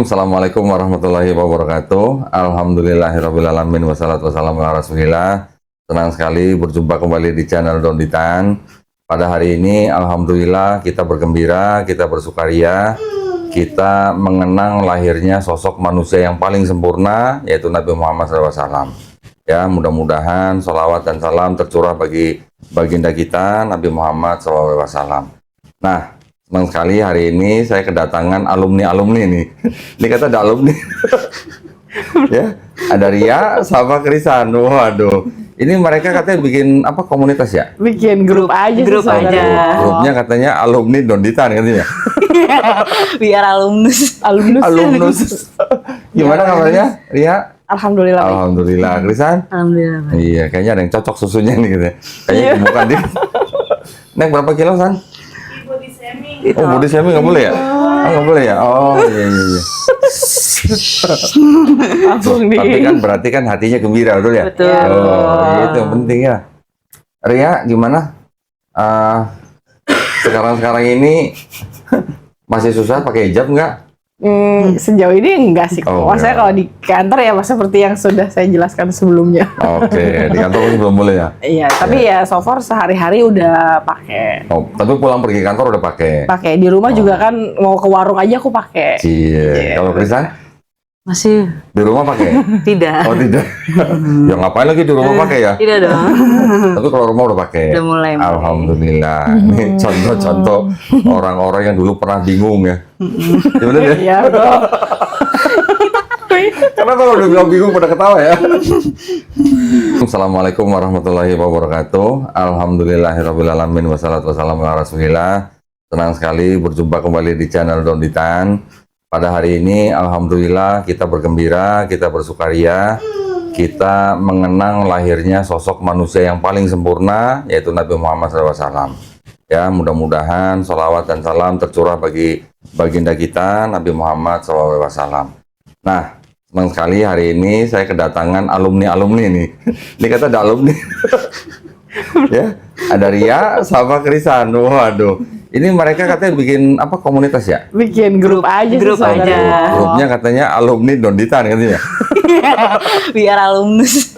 Assalamualaikum warahmatullahi wabarakatuh. Alhamdulillahirrabbilalamin. Wassalatu wassalamu ala rasulillah. Senang sekali berjumpa kembali di channel Donditan. Pada hari ini alhamdulillah kita bergembira, kita bersukaria, kita mengenang lahirnya sosok manusia yang paling sempurna, yaitu Nabi Muhammad SAW. Ya, mudah-mudahan sholawat dan salam tercurah bagi baginda kita Nabi Muhammad SAW. Nah, senang sekali hari ini saya kedatangan alumni nih. Ini kata ada alumni. Ya, ada Ria sama Krisan. Waduh. Ini mereka katanya bikin apa komunitas ya? Bikin grup aja. Grup aja. Grupnya katanya alumni Donditan katanya. Biar alumnus. Gimana kabarnya, Ria? Alhamdulillah. Baik. Alhamdulillah. Krisan? Alhamdulillah. Iya, kayaknya ada yang cocok susunya nih gitu. Kayaknya bukan dia. Nek berapa kilo, San? Oh, body shaming nggak boleh ya? Nggak boleh ya? Oh, iya. Langsung di. Tapi kan berarti kan hatinya gembira, betul ya? Betul. Oh, itu yang penting ya. Ria, gimana? Sekarang ini masih susah pakai hijab nggak? Sejauh ini enggak sih. Oh, Maksudnya enggak. kalau di kantor ya seperti yang sudah saya jelaskan sebelumnya. Oke, di kantor masih belum boleh ya? Iya, tapi ya so far sehari-hari udah pakai. Oh, tapi pulang pergi kantor udah pakai. Pakai di rumah juga kan mau ke warung aja aku pakai. Iya. Kalau Krisan Masih di rumah pakai? tidak. Oh tidak. Ya ngapain lagi di rumah pakai ya? Tidak dong. Tapi kalau rumah udah pakai. Udah mulai. Alhamdulillah. Ini contoh-contoh orang-orang yang dulu pernah bingung ya. Gimana ya? Iya, bro. Karena kalau udah bilang bingung pada ketawa ya. Assalamualaikum warahmatullahi wabarakatuh. Alhamdulillahirrabbilalamin. Wassalatu wassalamu ala rasulillah. Senang sekali berjumpa kembali di channel Donditan. Pada hari ini alhamdulillah kita bergembira, kita bersukaria, kita mengenang lahirnya sosok manusia yang paling sempurna, yaitu Nabi Muhammad SAW. Ya, mudah-mudahan sholawat dan salam tercurah bagi baginda kita Nabi Muhammad SAW. Nah, senang sekali hari ini saya kedatangan alumni nih. Ini kata ada alumni. Ya, ada Ria sama Krisan. Waduh. Ini mereka katanya bikin apa komunitas ya? Bikin grup aja. Grup aja. Grupnya katanya alumni Donditan katanya. Biar alumnus.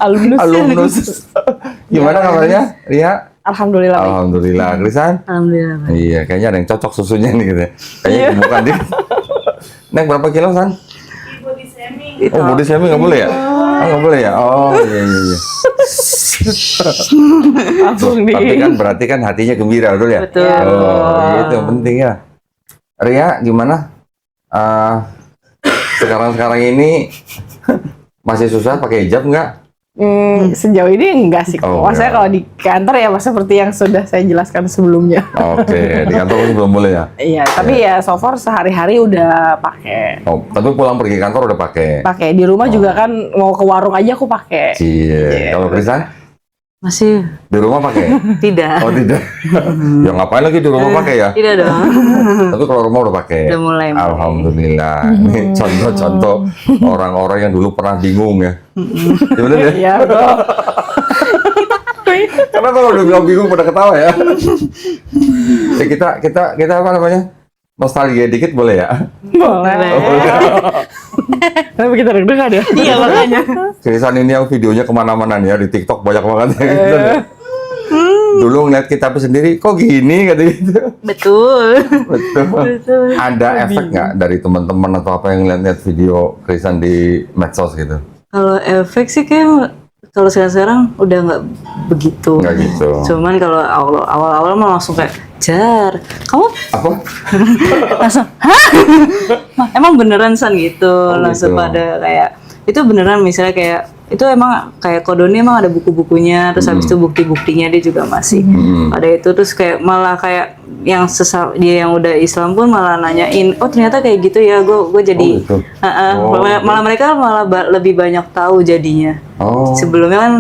Gimana kabarnya, Ria? Alhamdulillah. Baik. Alhamdulillah. Krisan? Alhamdulillah. Iya, kayaknya ada yang cocok susunya nih gitu. Kayaknya bukan dia. Nek berapa kilo, San? Oh, body shaming nggak boleh ya? Nggak boleh ya? Oh, iya. Langsung di. Tapi kan berarti kan hatinya gembira, betul ya? Betul. Oh, itu yang penting ya. Ria, gimana? Sekarang ini masih susah pakai hijab nggak? Sejauh ini enggak sih. Oh, Maksudnya enggak. kalau di kantor ya seperti yang sudah saya jelaskan sebelumnya. Oke, di kantor masih belum boleh ya? Iya, tapi ya so far sehari-hari udah pakai. Oh, tapi pulang pergi kantor udah pakai. Pakai di rumah juga kan mau ke warung aja aku pakai. Iya. Kalau Krisan Masih di rumah pakai? tidak. Oh tidak. Ya ngapain lagi di rumah pakai ya? Tidak dong. Tapi kalau rumah udah pakai. Udah mulai. Alhamdulillah. Ini contoh-contoh orang-orang yang dulu pernah bingung ya. Gimana ya? Iya, bro. Karena kalau udah bilang bingung pada ketawa ya. Ya kita apa namanya? Nostalgia dikit boleh ya? Boleh. Tapi kita deg-degan ya. Iya makanya. Krisan ini yang videonya kemana-mana nih ya, di TikTok banyak banget ya gitu. Dulu ngeliat kita sendiri, kok gini kata gitu. Betul. Betul. Ada efek nggak dari teman-teman atau apa yang lihat video Krisan di medsos gitu? Kalau efek sih kayak kalau sekarang udah nggak begitu. Nggak gitu. Cuman kalau awal-awal mah langsung kayak Jar, kamu Apa? langsung hah? Emang beneran San gitu, langsung gitu. pada kayak itu beneran misalnya kayak itu emang kayak Kodoni emang ada buku-bukunya, terus habis itu bukti-buktinya dia juga masih ada itu, terus kayak malah kayak yang dia yang udah Islam pun malah nanyain, oh ternyata kayak gitu ya, gue jadi gitu. malah mereka malah lebih banyak tahu jadinya. Oh. Sebelumnya kan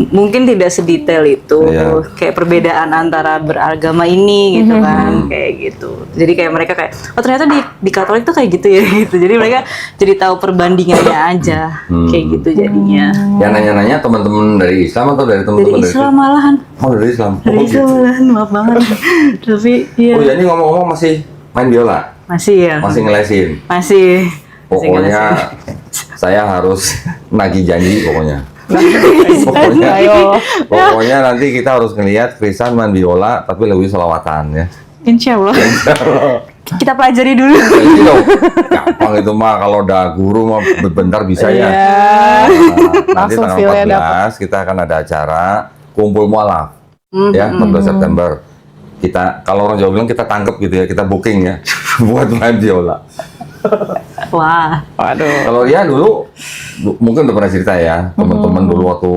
mungkin tidak sedetail itu, Iya. kayak perbedaan antara beragama ini gitu kan, kayak gitu. Jadi kayak mereka kayak, oh ternyata di Katolik tuh kayak gitu ya gitu. Jadi mereka jadi tahu perbandingannya aja, kayak gitu jadinya. Yang nanya-nanya teman-teman dari Islam atau dari teman-teman Dari Islam malahan, Oh, dari Islam. dari Oh, Islam gitu. malahan, maaf banget. Tapi iya Oh, ya ini ngomong-ngomong masih main biola? masih ya, Masih ngelesin? masih. Pokoknya saya harus nagih janji pokoknya. Ayo. Pokoknya nanti kita harus ngelihat Krisan main biola tapi lebih selawatan ya. Insya Allah. Kita pelajari dulu. Jadi dong, gampang itu mah kalau udah guru mah bentar bisa ya. Iya. Nah, nanti Langsung tanggal feel-nya 14 kita akan ada acara kumpul mualaf ya 14 September. Kita kalau orang Jawa bilang kita tangkep gitu ya, kita booking ya buat main biola. Wah. Waduh. Kalau Ria dulu mungkin udah pernah cerita ya, teman-teman dulu waktu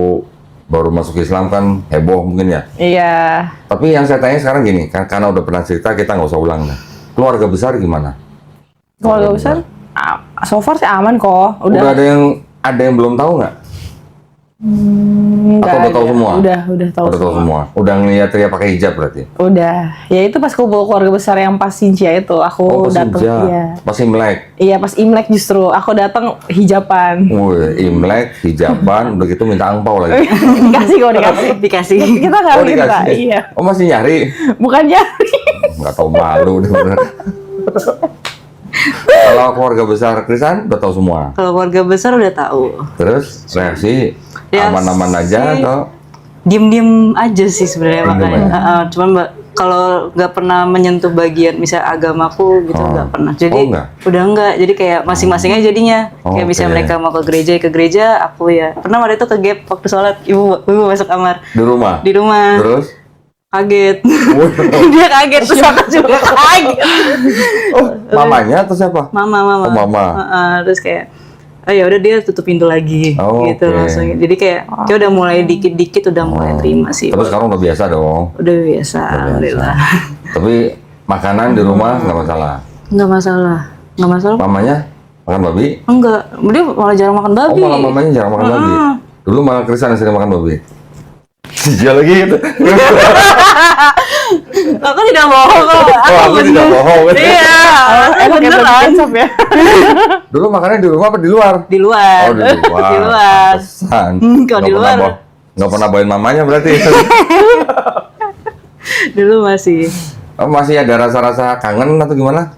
baru masuk Islam kan heboh mungkin ya. Iya. Tapi yang saya tanya sekarang gini, karena udah pernah cerita kita nggak usah ulang dah. Keluarga besar gimana? Keluarga besar, so far sih aman kok. Udah ada yang belum tahu nggak? Nggak Atau udah tahu ada. semua? Udah tahu Udah tahu semua. Udah ngeliat Ria pakai hijab berarti? Udah. Ya itu pas kumpul keluarga besar yang pas Sinja itu, aku pas datang. hijab. Iya. Pas Imlek. Iya pas Imlek justru aku datang hijaban. Wih, Imlek, hijaban, udah gitu minta angpau lagi. Dikasih kok dikasih. Dikasih. Kita nggak Oh, minta. dikasih. Iya. Oh, masih nyari? Bukan nyari. Nggak tahu malu deh bener. Kalau keluarga besar Krisan udah tahu semua. Kalau keluarga besar udah tahu. Terus reaksi Reaksi- aman-aman aja atau Diem-diem aja sih sebenarnya Diem-diem makanya. aja. Cuman kalau nggak pernah menyentuh bagian misalnya agamaku gitu nggak pernah. Jadi enggak? udah enggak. Jadi kayak masing-masing aja jadinya. Kayak misalnya Oke. mereka mau ke gereja, aku ya. Pernah waktu itu ke gap waktu sholat, ibu masuk kamar di rumah? di rumah. Terus? Kaget. Dia kaget terus aku juga kaget. Oh, mamanya atau siapa? Mama. Oh, mama. Terus kayak oh ya udah dia tutup pintu lagi Oh, gitu oke. langsung. Jadi kayak udah mulai dikit-dikit udah mulai terima sih. Tapi sekarang udah biasa dong. Udah biasa, alhamdulillah. Tapi makanan di rumah nggak masalah. Nggak masalah. Nggak masalah. Mamanya makan babi? Enggak, dia malah jarang makan Oh, babi. malah mamanya jarang makan babi. Dulu malah Krisan yang sering makan babi. Iya lagi gitu. Aku tidak bohong kok. Oh, aku tidak bohong. Iya, Enak ya beneran. kecap ya. Dulu makannya di rumah apa di luar? Di luar. Oh, di luar. Di luar. Pantesan. Kalau di Nggak luar. pernah nggak pernah bawain mamanya berarti. Dulu masih. Oh, masih ada rasa-rasa kangen atau gimana?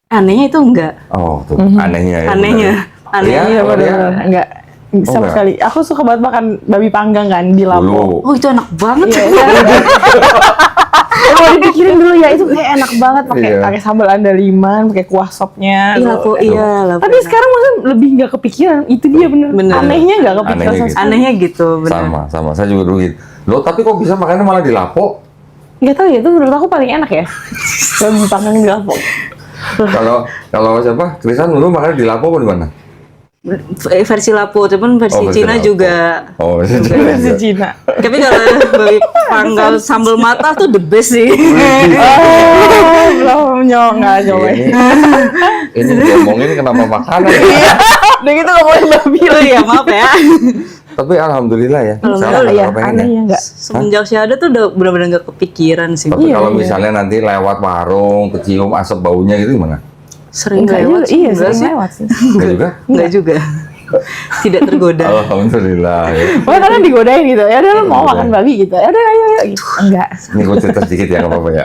Anehnya itu enggak. Oh, tuh anehnya ya. Anehnya. bener. Anehnya. Iya, Iya kalau dia benar. Enggak. Sama enggak? sekali. Aku suka banget makan babi panggang kan di Lampung. dulu. Oh, itu enak banget. Iya. Kalau dipikirin dulu ya itu kayak enak banget Iya. pakai sambal andaliman, pakai kuah sopnya. Iya, tuh. aku iya lah. Tapi sekarang maksudnya lebih nggak kepikiran. Itu dia bener. Bener. Anehnya nggak kepikiran Anehnya sama gitu. sekali. Anehnya gitu, benar. Sama. Saya juga dulu gitu. Loh, tapi kok bisa makannya malah di Lapo? Nggak tahu ya itu menurut aku paling enak ya. Babi panggang di Lampung. Kalau siapa? Krisan dulu makannya di Lapo apa di mana? Versi Lapo, cuman versi Oh, versi Cina Lapo. juga. Oh, Versi Cina. Tapi kalau babi panggang sambal mata tuh the best sih. Oh, belum nggak nyoba. Ini ngomongin kenapa makanan ya? Udah gitu ngomongin babi Oh lagi. iya, maaf ya. Tapi alhamdulillah ya. Alhamdulillah, Sekarang ya, nggak pengen ya. anehnya nggak. Semenjak syahadat tuh udah benar-benar nggak kepikiran sih. Tapi Iya, kalau iya. misalnya nanti lewat warung, kecium asap baunya gitu gimana? Sering Enggak lewat juga, sih, iya enggak sering sih. lewat sih. Enggak juga? Enggak juga. Tidak tergoda. Alhamdulillah ya. Pokoknya kadang digodain gitu, ya udah lu mau Digodain. makan babi gitu, ya udah ayo gitu. Enggak. Ini gue cerita sedikit ya, nggak apa-apa ya.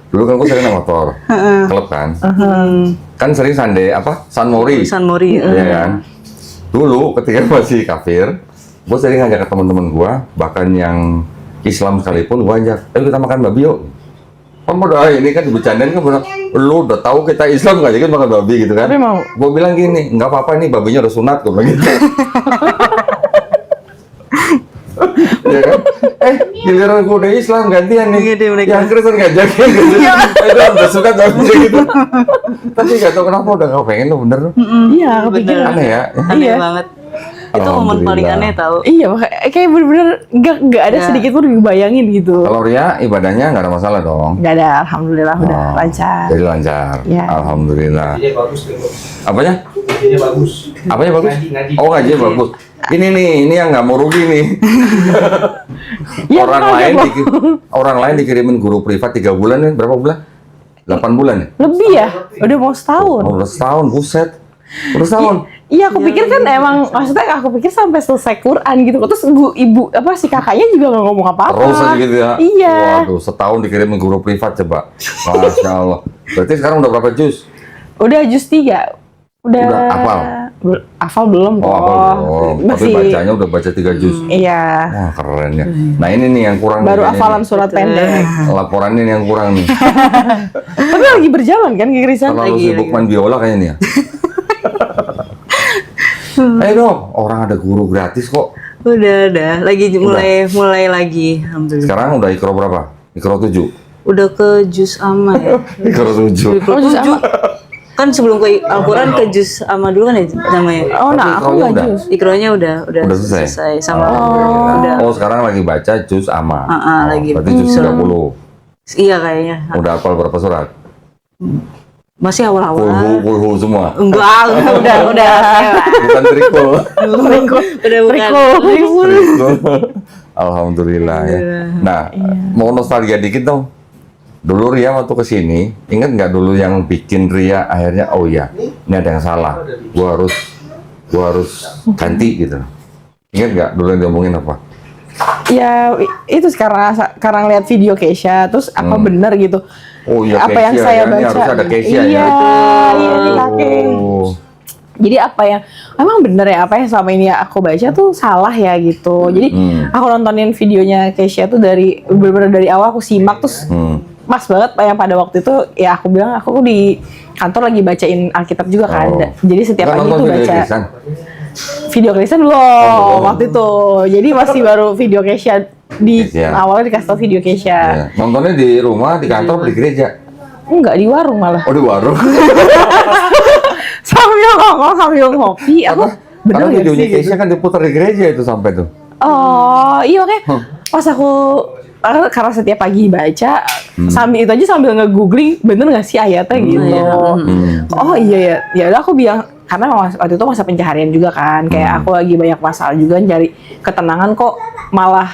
Dulu kan gue sering naik motor, klub kan. Kan sering San Mori. San Mori. Iya kan? Dulu ketika masih kafir, gue sering ngajak ke teman-teman gue, bahkan yang Islam sekalipun, gue ajak, ayo kita makan babi yuk. Kan udah ini kan bercandain kan bilang, lu udah tahu kita Islam nggak jadi makan babi gitu kan? Tapi mau. Gue bilang gini, nggak apa-apa nih babinya udah sunat, gue bilang gitu. Ya kan? Giliran gue udah Islam gantian nih. Iya deh, mereka. Yang Kristen ngajakin gitu. Itu udah sunat babinya gitu. Tapi nggak tahu kenapa udah nggak pengen lo bener. Iya, kepikiran. Aneh ya. Aneh Iya. banget. Itu momen paling Alhamdulillah. aneh tahu. Iya, makanya kayak bener-bener nggak ada Ya. sedikit pun dibayangin gitu. Kalau Ria ibadahnya nggak ada masalah dong. Nggak ada, alhamdulillah udah Oh, lancar. Jadi lancar. Ya. Alhamdulillah. Ngajinya bagus kan, Bos. Apanya? Ngajinya bagus. Apanya bagus? Ngaji. Oh, ngajinya bagus. Ini nih, ini yang nggak mau rugi nih. Iya, orang makanya, lain Bro. orang lain dikirimin guru privat 3 bulan nih, berapa bulan? 8 bulan ya? Lebih ya, udah mau setahun. Oh, udah setahun, buset. Udah setahun. Iya, aku pikir kan emang maksudnya aku pikir sampai selesai Quran gitu. Terus ibu si kakaknya juga nggak ngomong apa-apa. Terus aja gitu ya. Iya. Waduh, setahun dikirimin guru privat coba. Masya Allah. Berarti sekarang udah berapa juz? Udah juz 3. Udah hafal? Hafal belum kok. Oh, hafal belum. Tapi bacanya udah baca 3 juz. Iya. Wah, keren ya. Nah, ini nih yang kurang. Baru nih, hafalan nih. surat pendek. Laporannya nih yang kurang nih. Tapi lagi berjalan kan Kak Krisan? Terlalu sibuk main biola kayaknya nih ya. Ayo dong, orang ada guru gratis kok. Udah. Lagi mulai lagi. Alhamdulillah. Sekarang udah ikro berapa? Ikro 7. Udah ke juz amma ya. Ikro 7. Ikro juz 7. Kan sebelum ke Al-Quran ke juz amma dulu kan ya namanya. Oh, nah aku ikronya nggak udah? jus. Ikronya udah selesai. sama. Udah. Oh, sekarang lagi baca juz amma. Lagi. Berarti juz 30. Iya kayaknya. Udah hafal berapa surat? Masih awal-awal. Kulhu semua. Enggak, udah. Bukan trikul. Udah bukan. Trikul. Alhamdulillah ya. Nah, mau nostalgia dikit dong. Dulu Ria waktu kesini, ingat nggak dulu yang bikin Ria akhirnya, oh iya, ini ada yang salah. Gua harus ganti gitu. Ingat nggak dulu yang diomongin apa? Ya itu sekarang lihat video Keisha, terus apa bener gitu? Oh iya, apa yang Keisha saya ya, ini baca? harus ada Keisha iya, ya. iya Kakek. Oh. Jadi apa yang emang bener ya apa yang selama ini aku baca tuh salah ya gitu. Jadi aku nontonin videonya Keisha tuh dari bener-bener dari awal aku simak terus pas banget yang pada waktu itu ya aku bilang aku di kantor lagi bacain Alkitab juga kan. Oh. Jadi setiap Nggak pagi nonton tuh video baca Kristen? video Keisha dulu waktu itu. Jadi masih baru video Keisha di Keisha. awalnya dikasih tau video Keisha. Iya. Nontonnya di rumah, di kantor, atau di gereja? Enggak di warung malah. Oh, di warung. Sambil ngomong sambil ngopi aku Karena nggak videonya sih, Keisha kan diputar di gereja itu sampai tuh. Oh iya oke. Pas aku karena setiap pagi baca sambil itu aja sambil nge-googling bener nggak sih ayatnya gitu. Oh iya ya. Ya udah aku bilang karena waktu itu masa pencaharian juga kan. Kayak aku lagi banyak masalah juga nyari ketenangan kok malah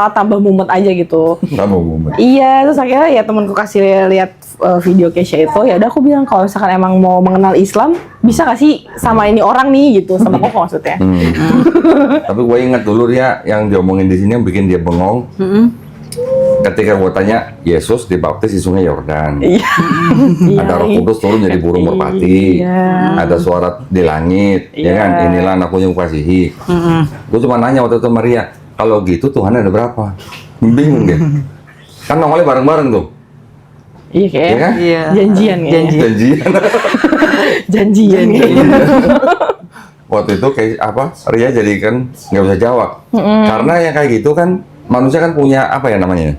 tambah mumet aja gitu. Nggak mau mumet. Iya, terus akhirnya ya temanku kasih lihat video Keisha itu, ya udah aku bilang kalau misalkan emang mau mengenal Islam, bisa gak sih sama ini orang nih gitu, sama koko maksudnya. Tapi gue ingat dulu dia yang diomongin di sini yang bikin dia bengong. Ketika gue tanya, Yesus dibaptis di Sungai Yordan. Iya. Ada Roh Kudus turun jadi burung merpati. Iya. Ada suara di langit, ya kan? Inilah anakku yang kukasihi. Gue cuma nanya waktu itu Maria, kalau gitu Tuhan ada berapa? Bingung dia. Kan nongolnya bareng-bareng tuh. Iya kayak Iya kan? Iya. janjian ya. Janjian. Janjian kayaknya. Waktu itu kayak apa? Ria jadi kan nggak bisa jawab. Karena yang kayak gitu kan manusia kan punya apa ya namanya?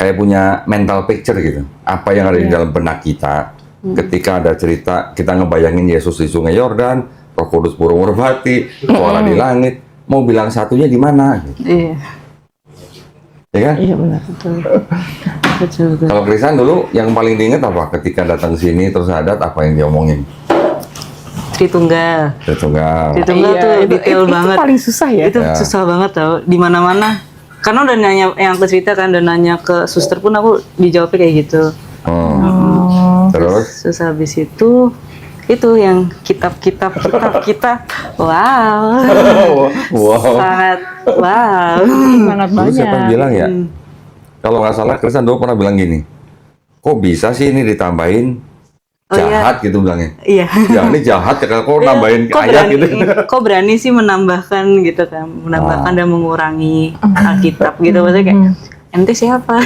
Kayak punya mental picture gitu. Apa yang ada di dalam benak kita ketika ada cerita kita ngebayangin Yesus di Sungai Yordan, Roh Kudus burung merpati, suara di langit. Mau bilang satunya di mana? Gitu. Iya. Ya kan? Iya benar. Betul. Kalau Krisan dulu yang paling diinget apa? Ketika datang sini terus adat apa yang diomongin? Tritunggal. Tritunggal. Tritunggal tuh detail banget. Itu paling susah ya. Itu Ya. susah banget tau di mana-mana. Karena udah nanya yang aku cerita kan, udah nanya ke suster pun aku dijawabnya kayak gitu. Terus? Terus habis itu yang kitab kita, wow, Wow. sangat wow. Sangat Dulu banyak. siapa yang bilang ya? Kalau nggak salah Krisan dulu pernah bilang gini, kok bisa sih ini ditambahin Oh, iya. jahat gitu bilangnya. Iya. Ya ini jahat ya kok nambahin Kok ayat berani, gitu. kok berani sih menambahkan gitu kan, menambahkan dan mengurangi Alkitab gitu, maksudnya kayak ente siapa?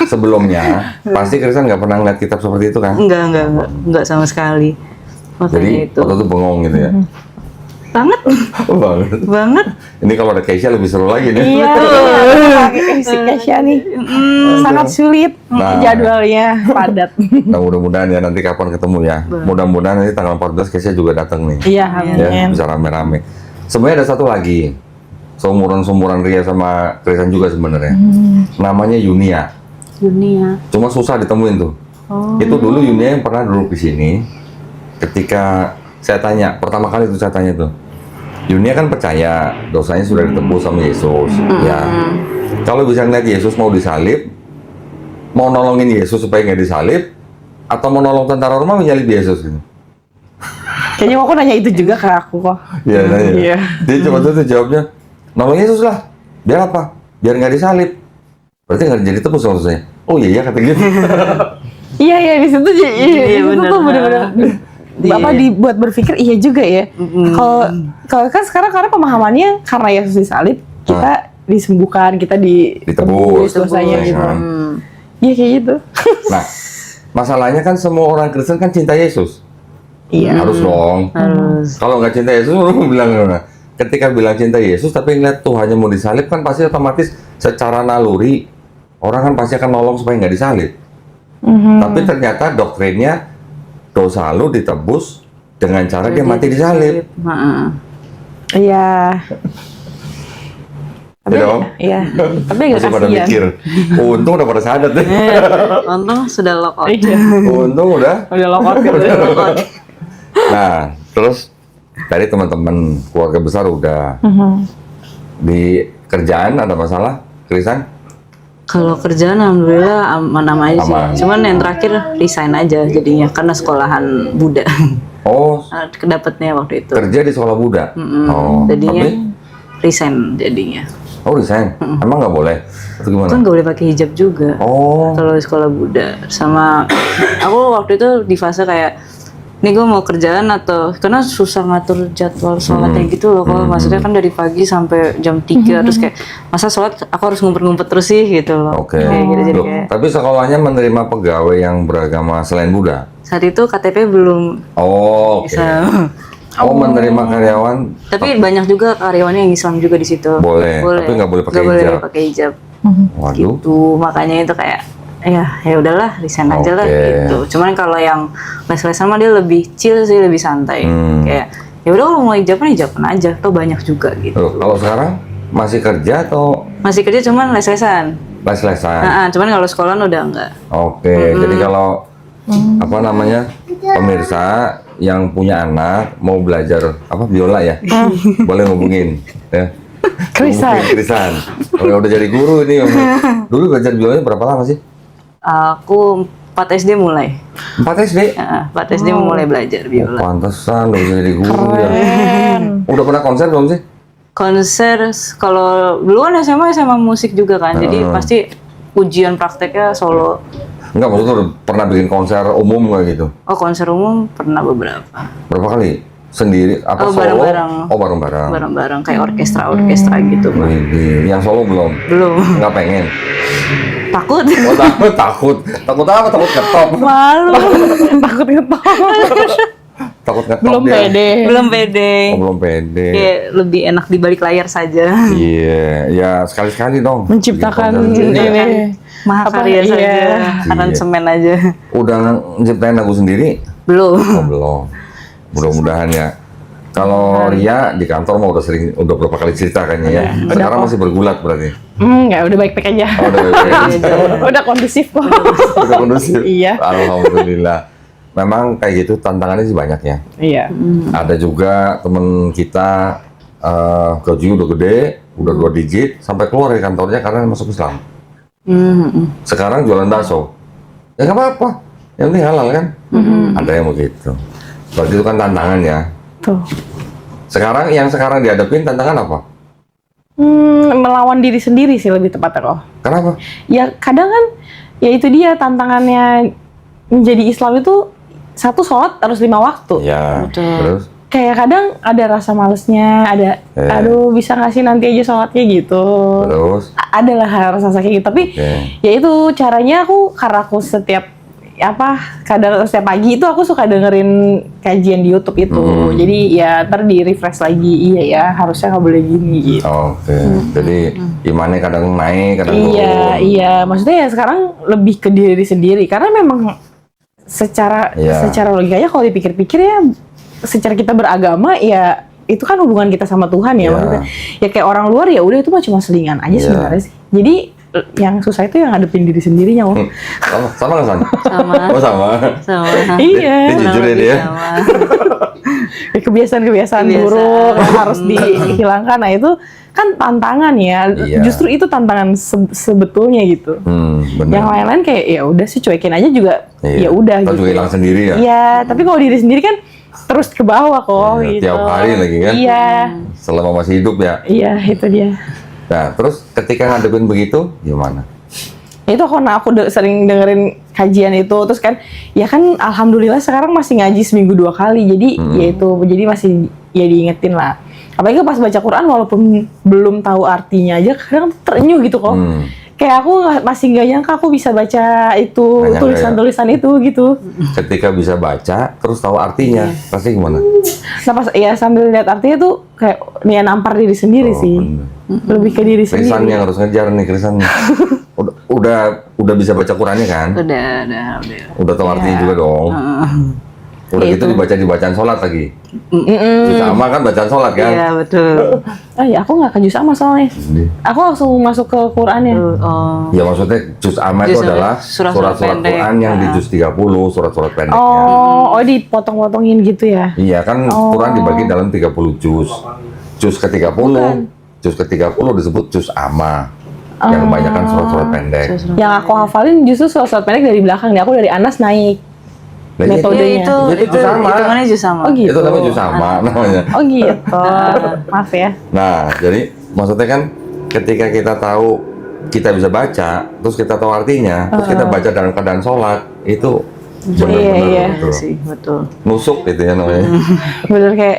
Sebelumnya pasti Krisan nggak pernah ngeliat kitab seperti itu kan? Enggak sama sekali. Makanya Jadi itu waktu itu bengong gitu ya. banget Banget. Ini kalau ada Keisha lebih seru lagi nih. Iya, si Keisha nih sangat sulit Nah. jadwalnya padat. Nah mudah-mudahan ya nanti kapan ketemu ya. Mudah-mudahan nanti tanggal 14 Keisha juga datang nih. Iya, Ya, amin. bisa rame-rame. Sebenarnya ada satu lagi. Seumuran Ria sama Krisan juga sebenarnya. Namanya Yunia. dunia. Cuma susah ditemuin tuh. Itu dulu Yunia yang pernah duduk di sini. Ketika saya tanya, pertama kali itu saya tanya tuh. Yunia kan percaya dosanya sudah ditebus sama Yesus. Ya. Kalau bisa ngeliat Yesus mau disalib, mau nolongin Yesus supaya nggak disalib, atau mau nolong tentara Roma menyalib Yesus gitu. Kayaknya aku nanya itu juga ke aku kok. Iya, nanya. Iya. Dia cuma tuh jawabnya, nolong Yesus lah. Biar apa? Biar nggak disalib. Berarti nggak jadi tebus maksudnya. Oh iya, kata gitu. Iya di situ Iya, di situ bener. tuh bener-bener dibuat berpikir iya juga ya. Kalau kan sekarang karena pemahamannya karena Yesus disalib kita disembuhkan, kita ditebus dosanya gitu. Iya kayak gitu. Nah, masalahnya kan semua orang Kristen kan cinta Yesus. Iya. Harus dong. Kalau nggak cinta Yesus, lu bilang gimana? Ketika bilang cinta Yesus, tapi ngeliat Tuhannya mau disalib kan pasti otomatis secara naluri orang kan pasti akan nolong supaya nggak disalib. Tapi ternyata doktrinnya dosa lu ditebus dengan cara dia mati disalib. Iya. Tapi Iya dong? iya. Tapi agak Masih pada kasihan. mikir. Untung udah pada sadar deh. Untung sudah lock out. Iya. Untung udah. Udah lokot gitu. Nah, terus tadi teman-teman keluarga besar udah di kerjaan ada masalah, Krisan? Kalau kerjaan alhamdulillah aman-aman aja sih. Aman. Cuman yang terakhir resign aja jadinya karena sekolahan Buddha. Oh, Kedapatnya waktu itu. kerja di sekolah Buddha. Oh, Jadinya tapi resign jadinya. oh resign. Emang nggak boleh? Atau gimana? Kan nggak boleh pakai hijab juga. Oh, Kalau di sekolah Buddha sama aku waktu itu di fase kayak nih gue mau kerjaan atau karena susah ngatur jadwal sholatnya gitu loh. Kalau maksudnya kan dari pagi sampai jam 3 terus kayak masa sholat aku harus ngumpet-ngumpet terus sih gitu loh. oke. Kayak gitu jadi Loh, kayak tapi sekolahnya menerima pegawai yang beragama selain Buddha? saat itu KTP belum Oh, oke. bisa. Oh, menerima karyawan Tapi banyak juga karyawannya yang Islam juga di situ. boleh, tapi nggak boleh pakai Nggak boleh hijab. pakai hijab. Waduh. Gitu. Makanya itu kayak ya udahlah resign aja lah Oke. gitu. Cuman kalau yang les-lesan mah dia lebih chill sih, lebih santai. Kayak ya udah kalau mau hijaban aja, tuh banyak juga gitu. Loh, kalau sekarang masih kerja atau Masih kerja cuman les-lesan. les-lesan? Cuman kalau sekolah udah enggak. Oke, jadi kalau apa namanya pemirsa yang punya anak mau belajar apa biola ya, boleh ngubungin ya. Krisan. Hubungin Krisan. Udah jadi guru ini. Dulu belajar biolanya berapa lama sih? Aku 4 SD mulai. 4 SD? 4 SD mulai belajar Oh, biola. pantesan udah bisa jadi guru ya. Udah pernah konser belum sih? Konser kalau dulu kan SMA musik juga kan. Jadi pasti ujian prakteknya solo. Enggak, maksudnya udah pernah bikin konser umum kayak gitu? Oh, konser umum pernah beberapa. Berapa kali? Sendiri? Apa Oh, solo? bareng-bareng. Oh, bareng-bareng. Bareng-bareng kayak orkestra gitu. Widih, yang solo belum? Belum. Nggak pengen? Takut. Oh, takut. Takut apa? Takut ketop. Malu. Takut ngetop. Takut ketop Belum dia. pede. Belum pede. Oh, belum pede. Kayak lebih enak di balik layar saja. Iya, ya sekali-sekali dong. Menciptakan Bikin konser sendiri. ini. Mahakarya Apa, saja. iya. Aransemen aja. Udah nyiptain lagu sendiri? Belum. Oh, belum. Mudah-mudahan ya. Kalau Ria di kantor mah udah berapa kali cerita kayaknya ya. Sekarang masih bergulat berarti. Enggak, udah baik-baik aja. Oh, udah baik-baik. Udah kondusif kok. Udah kondusif. Iya. Alhamdulillah. Memang kayak gitu tantangannya sih banyak ya. Iya. Ada juga temen kita gajinya udah gede, udah 2 digit, sampai keluar dari kantornya karena masuk Islam. Sekarang jualan bakso. Ya nggak apa-apa, yang penting halal kan. Ada yang begitu. Berarti itu kan tantangan ya. Tuh. Yang sekarang dihadapin tantangan apa? Melawan diri sendiri sih lebih tepatnya kok. Kenapa? Ya kadang kan, ya itu dia tantangannya menjadi Islam itu satu sholat harus 5 waktu. Ya, terus? Kayak kadang ada rasa malesnya, ada aduh bisa nggak sih nanti aja sholatnya gitu. Terus? Adalah rasa sakit gitu. Tapi ya itu caranya karena aku kadang setiap pagi itu aku suka dengerin kajian di YouTube itu. Jadi ya ntar di refresh lagi, iya ya harusnya nggak boleh gini gitu. Oke, jadi imannya kadang naik, kadang Iya, turun. iya. Maksudnya ya sekarang lebih ke diri sendiri karena memang secara logikanya kalau dipikir-pikir ya secara kita beragama ya itu kan hubungan kita sama Tuhan ya. Maksudnya ya kayak orang luar ya udah itu mah cuma selingan aja sebenarnya sih. Jadi yang susah itu yang ngadepin diri sendirinya. Sama nggak San? Sama. Oh sama. Iya. Dia jujur ya dia. Kebiasaan-kebiasaan buruk yang harus dihilangkan. Nah itu kan tantangan ya. Iya. Justru itu tantangan sebetulnya gitu. Bener. Yang lain-lain kayak ya udah sih cuekin aja juga. Ya udah Ntar gitu. juga hilang sendiri ya. Iya, tapi kalau diri sendiri kan terus ke bawah kok gitu. Tiap hari lagi kan. Iya. Selama masih hidup ya. Iya, itu dia. Nah, terus ketika ngadepin begitu, gimana? Itu karena aku sering dengerin kajian itu, terus kan ya kan alhamdulillah sekarang masih ngaji seminggu 2 kali, jadi ya itu jadi masih ya diingetin lah. Apalagi pas baca Quran walaupun belum tahu artinya aja kadang terenyuh gitu kok. Kayak aku masih nggak nyangka aku bisa baca itu tulisan-tulisan itu gitu. Ketika bisa baca terus tahu artinya pasti gimana? Nah pas ya sambil lihat artinya tuh kayak nih nampar diri sendiri sih. Lebih ke diri Krisan sendiri. yang harus ngejar nih Krisan. Udah bisa baca Qurannya kan? Udah. Udah tahu artinya juga dong. Udah gitu dibaca di bacaan sholat lagi. Sama kan bacaan sholat kan? Iya betul. Oh ya aku nggak ke juz amma soalnya. Aku langsung masuk ke Qurannya. Oh. Ya maksudnya juz amma itu Juz adalah surat-surat surat-surat pendek. Quran yang di juz 30, surat-surat pendeknya. Oh dipotong-potongin gitu ya? Iya kan Quran dibagi dalam 30 juz. Juz ke-30, juz ke-30 disebut juz amma. Yang kebanyakan surat-surat pendek. Yang aku hafalin justru surat-surat pendek dari belakang nih. Aku dari Anas naik. Nah, Metodenya. Itu juz amma. hitungannya juz sama. Oh gitu. Itu namanya juz amma namanya. Oh gitu. Maaf ya. Nah, jadi maksudnya kan ketika kita tahu kita bisa baca, terus kita tahu artinya, terus kita baca dalam keadaan sholat, itu benar-benar Iya. betul. Sih, betul. Nusuk gitu ya namanya. Bener kayak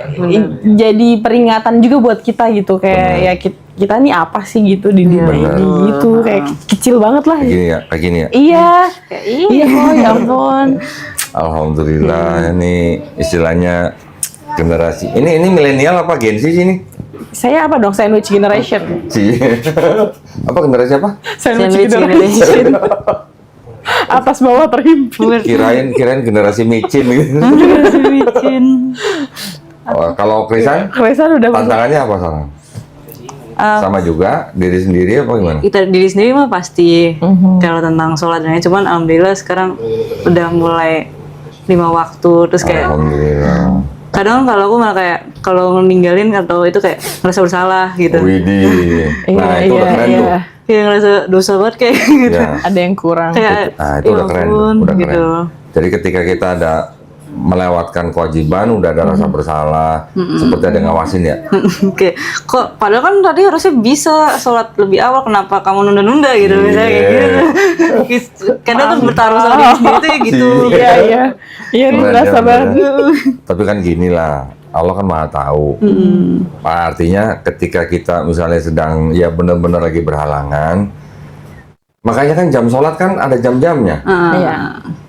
jadi peringatan juga buat kita gitu. Kayak ya kita nih apa sih gitu di dunia Bener. ini gitu. Kayak kecil banget lah. Kayak gini ya. Iya. Iya kok ya ampun. Alhamdulillah ini istilahnya generasi. Ini milenial apa Gen Z sih ini? Saya apa dong? Sandwich generation. Si apa generasi apa? Sandwich generation. Atas bawah terhimpit. Kirain generasi micin gitu. Micin. Oh, kalau Krisan Kresan udah masuk. tantangannya apa sekarang? Sama juga diri sendiri apa gimana? Kita diri sendiri mah pasti kalau tentang sholat dan lain, cuman alhamdulillah sekarang udah mulai 5 waktu terus kayak Alhamdulillah. kadang kalau aku malah kayak kalau ninggalin atau itu kayak ngerasa bersalah gitu. Widih. Nah, itu udah keren tuh. Kayak ngerasa dosa banget kayak gitu. Ya. Ada yang kurang. Kayak Nah, itu ya udah keren, ampun, udah keren. gitu. Jadi ketika kita ada melewatkan kewajiban, udah ada rasa bersalah, seperti ada yang ngawasin ya. Kayak kok padahal kan tadi harusnya bisa sholat lebih awal, kenapa kamu nunda-nunda gitu misalnya kayak gitu. Kadang tuh bertaruh sama diri sendiri tuh gitu. Iya iya. Iya Keren, berasa ya, banget. bener. Tapi kan gini lah, Allah kan maha tahu. Artinya ketika kita misalnya sedang ya benar-benar lagi berhalangan, makanya kan jam sholat kan ada jam-jamnya. Iya.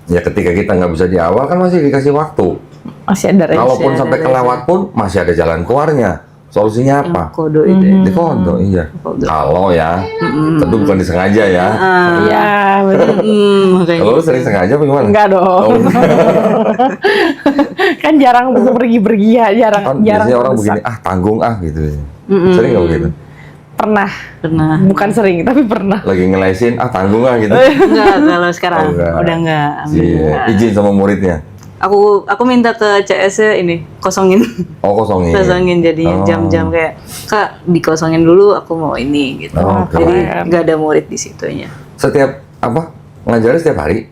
Ya ketika kita nggak bisa di awal kan masih dikasih waktu. Masih ada range. Kalaupun sampai kelewat pun masih ada jalan keluarnya. Solusinya apa? Kodo itu ya. Di kondo, iya. Kalau ya, tentu bukan disengaja ya. Iya benar. Makanya Kalau lu sering sengaja apa gimana? Enggak dong. Oh, enggak. Kan jarang pergi-pergi ya, jarang Kan jarang. biasanya orang mendesak. begini, tanggung gitu. Sering nggak begitu? Pernah. pernah. Bukan sering tapi pernah. Lagi ngelesin, tanggung gitu. Enggak, kalau sekarang Oh, enggak. udah enggak. Iya, izin sama muridnya. Aku minta ke CS-nya ini kosongin. Oh, kosongin. Kosongin jadi Oh. jam-jam kayak Kak dikosongin dulu aku mau ini gitu. Oh, Jadi keren. nggak ada murid di situnya. Setiap apa? Ngajarin setiap hari.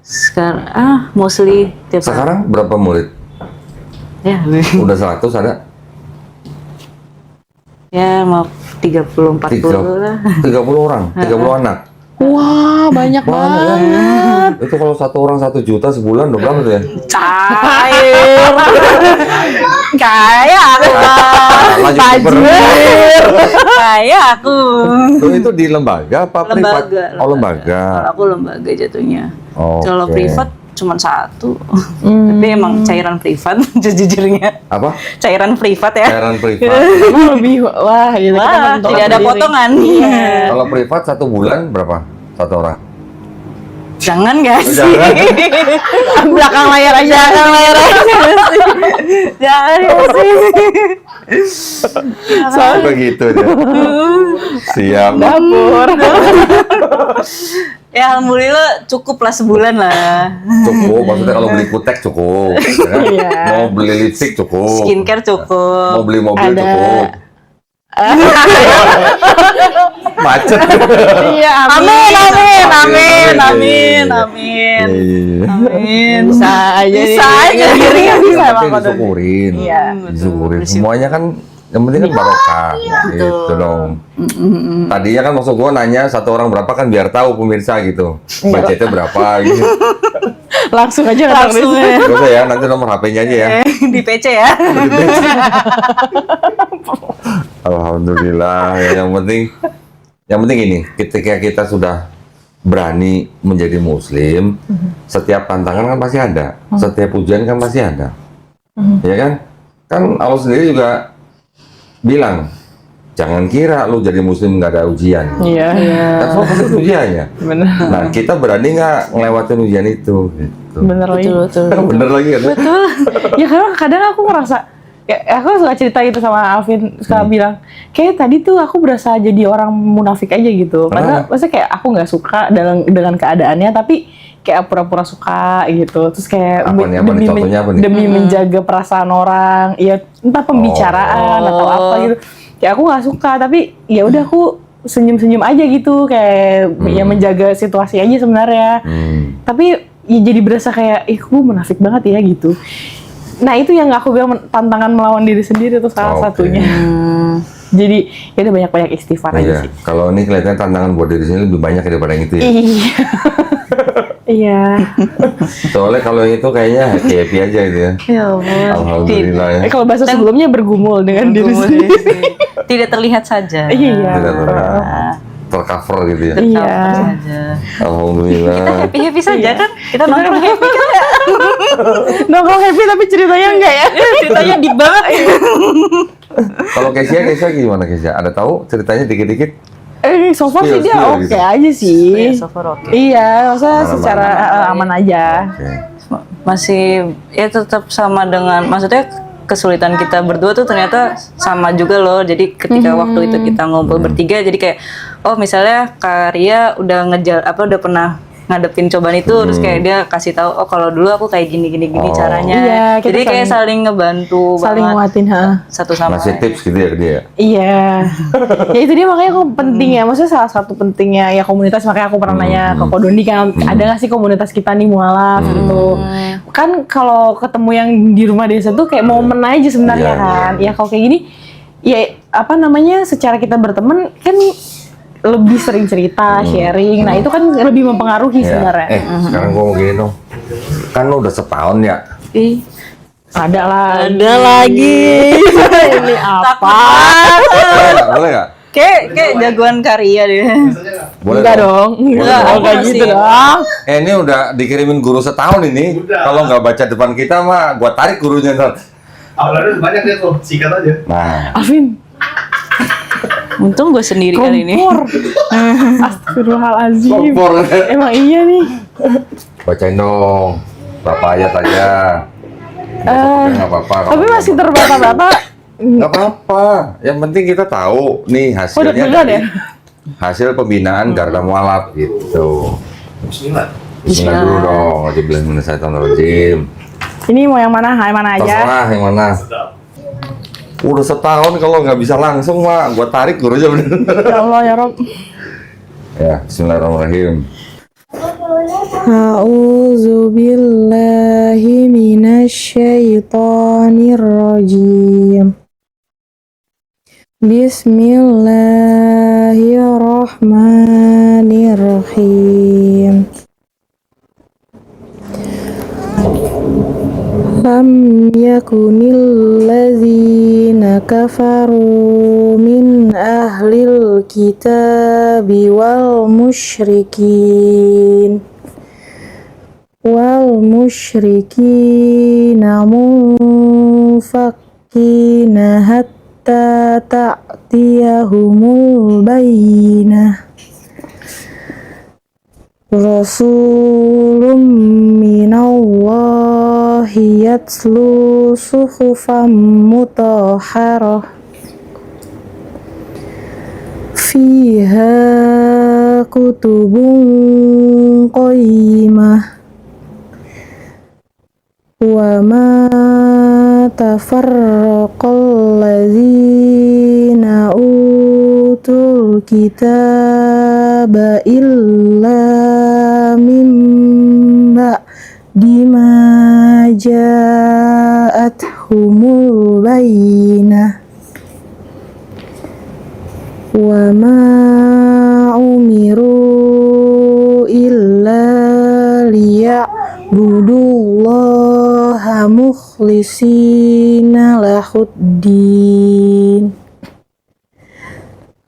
Sekarang mostly tiap hari. Sekarang berapa murid? Ya, Udah 100 ada? ya mau 30 40 lah. 30 orang, 30 anak. Wah, banyak banget. Itu kalau satu orang 1 juta sebulan udah berapa tuh ya? Cair. Kayak aku. Laju Tajir. Kayak aku. Tuh, itu di lembaga apa privat? Lembaga. Oh, lembaga. Kalau aku lembaga jatuhnya. Oke. Kalau privat cuma 1. Tapi emang cairan privat jujurnya. Apa? Cairan privat ya. Cairan privat. Emang lebih wah gitu. Kita Wah, menentukan tidak ada sendiri. potongan. Kalau privat 1 bulan berapa? Satu orang. Jangan guys. Jangan. Belakang layar aja. Jangan layar aja sih. Jangan ya sih. Soalnya begitu dia. Siap. Dapur. Ya alhamdulillah cukup lah sebulan lah. Cukup, maksudnya kalau beli kutek cukup. Ya kan? Iya. Mau beli lipstick cukup. Skincare cukup. Mau beli mobil Ada. cukup. Macet. Iya, Amin, amin, amin, amin, Iya, amin. iya. Amin. Bisa aja. Bisa nih. aja. Diri nggak bisa Tapi Bang Kodon. disyukurin. Iya, Disyukurin. Semuanya kan Yang penting kan barokah, gitu dong. Tadinya kan maksud gua nanya satu orang berapa kan biar tahu pemirsa gitu. Budgetnya berapa gitu. Langsung aja kan Langsung Riz. ya. Gak usah ya, nanti nomor HP-nya aja ya. Di PC ya. Alhamdulillah. Yang penting ini, ketika kita sudah berani menjadi muslim, setiap tantangan kan pasti ada, setiap ujian kan pasti ada. Ya kan? Kan Allah sendiri juga bilang, jangan kira lu jadi muslim nggak ada ujian. Iya. Kan semua pasti ada ujiannya. Bener. Nah, kita berani nggak ngelewatin ujian itu? Gitu. Bener lagi. Betul. Bener lagi kan? Ya karena kadang aku ngerasa ya aku suka cerita gitu sama Alvin, suka bilang kayak tadi tuh aku berasa jadi orang munafik aja gitu. Padahal maksudnya kayak aku nggak suka dengan keadaannya, tapi kayak pura-pura suka gitu. Terus kayak Apa nih, contohnya apa nih? demi menjaga perasaan orang, ya entah pembicaraan atau apa gitu. Ya aku nggak suka, tapi ya udah aku senyum-senyum aja gitu, kayak ya menjaga situasi aja sebenarnya. Tapi ya jadi berasa kayak, gue munafik banget ya gitu. Nah itu yang aku bilang tantangan melawan diri sendiri tuh salah satunya. Jadi ya udah banyak-banyak istighfar aja Iya. sih. Kalau ini kelihatannya tantangan buat diri sendiri lebih banyak daripada yang itu ya. Iya. Iya. Soalnya kalau yang itu kayaknya happy aja gitu ya. Ya Allah. Alhamdulillah ya. Kalau bahasa sebelumnya bergumul dengan diri sendiri. Tidak terlihat saja. Iya. Tidak tercover gitu ya. Iya. Tercover saja. Alhamdulillah. Happy saja kan? Kita nongkrong happy kan ya? Nongkrong happy tapi ceritanya enggak ya? Ceritanya deep banget. Kalau Kesia gimana Kesia? Ada tahu ceritanya dikit-dikit? So far sih dia Spill oke gitu. aja sih. So far oke. Iya, maksudnya Aman-aman. secara aman aja. Oke. Masih ya tetap sama dengan, maksudnya kesulitan kita berdua tuh ternyata sama juga loh. Jadi ketika waktu itu kita ngumpul bertiga, jadi kayak oh misalnya Karya udah udah pernah ngadepin cobaan itu, terus kayak dia kasih tahu oh kalau dulu aku kayak gini caranya. Iya, kita Jadi kayak saling ngebantu Saling banget nguatin, satu sama Masih lain. tips gitu ya ke dia. Iya. Ya itu dia makanya aku penting ya. Maksudnya salah satu pentingnya ya komunitas, makanya aku pernah nanya ke Kodoni kan, ada nggak sih komunitas kita nih mualaf gitu. Kan kalau ketemu yang di rumah desa tuh kayak momen aja sebenarnya Iya, kan. Ya kalau kayak gini ya apa namanya, secara kita berteman kan lebih sering cerita, sharing. Nah, itu kan lebih mempengaruhi Ya. sebenarnya. Sekarang gua mau gini dong. Kan lu udah setahun ya. Ih, Ada lah. ada lagi. Ini apa? Boleh nggak? Kayak jagoan Karya deh. Boleh Enggak dong. dong. Enggak Boleh kayak dong. gitu dong. Ini udah dikirimin guru setahun ini. Kalau nggak baca depan kita mah, gua tarik gurunya ntar. Awalnya banyak ya kok, sikat aja. Nah, Alvin, Untung gue sendiri kali ini. kompor. Astagfirullahaladzim. kompor. Emang iya nih. Bacain dong. Berapa ayat aja. Nggak apa-apa. Tapi masih terbata-bata. Nggak apa-apa. Yang penting kita tahu nih hasilnya deg-degan dari ya? hasil pembinaan Garda Mualaf gitu. Bismillah. Bismillah dulu dong. Bismillahirrahmanirrahim. Ini mau yang mana? Yang mana aja? Terserah yang mana. Sedap. Udah setahun kalau nggak bisa langsung mah gua tarik gurunya bener. Ya Allah ya Rob. Ya, Bismillahirrahmanirrahim. A'udzu billahi minasyaitonir rajim. Bismillahirrahmanirrahim. Lam yakunil ladzina kafaru min ahlil kitabi wal musyrikin munfakkina hatta ta'tiyahumul bayyinah. Rasulun minallahi yatlu suhufan mutahharah fiha kutubun qayyimah wa ma tafarraqal ladzina utul kitaba illa min ba'di ma ja'athumul bayyinah. Wa ma umiru illa liya'budullaha mukhlishina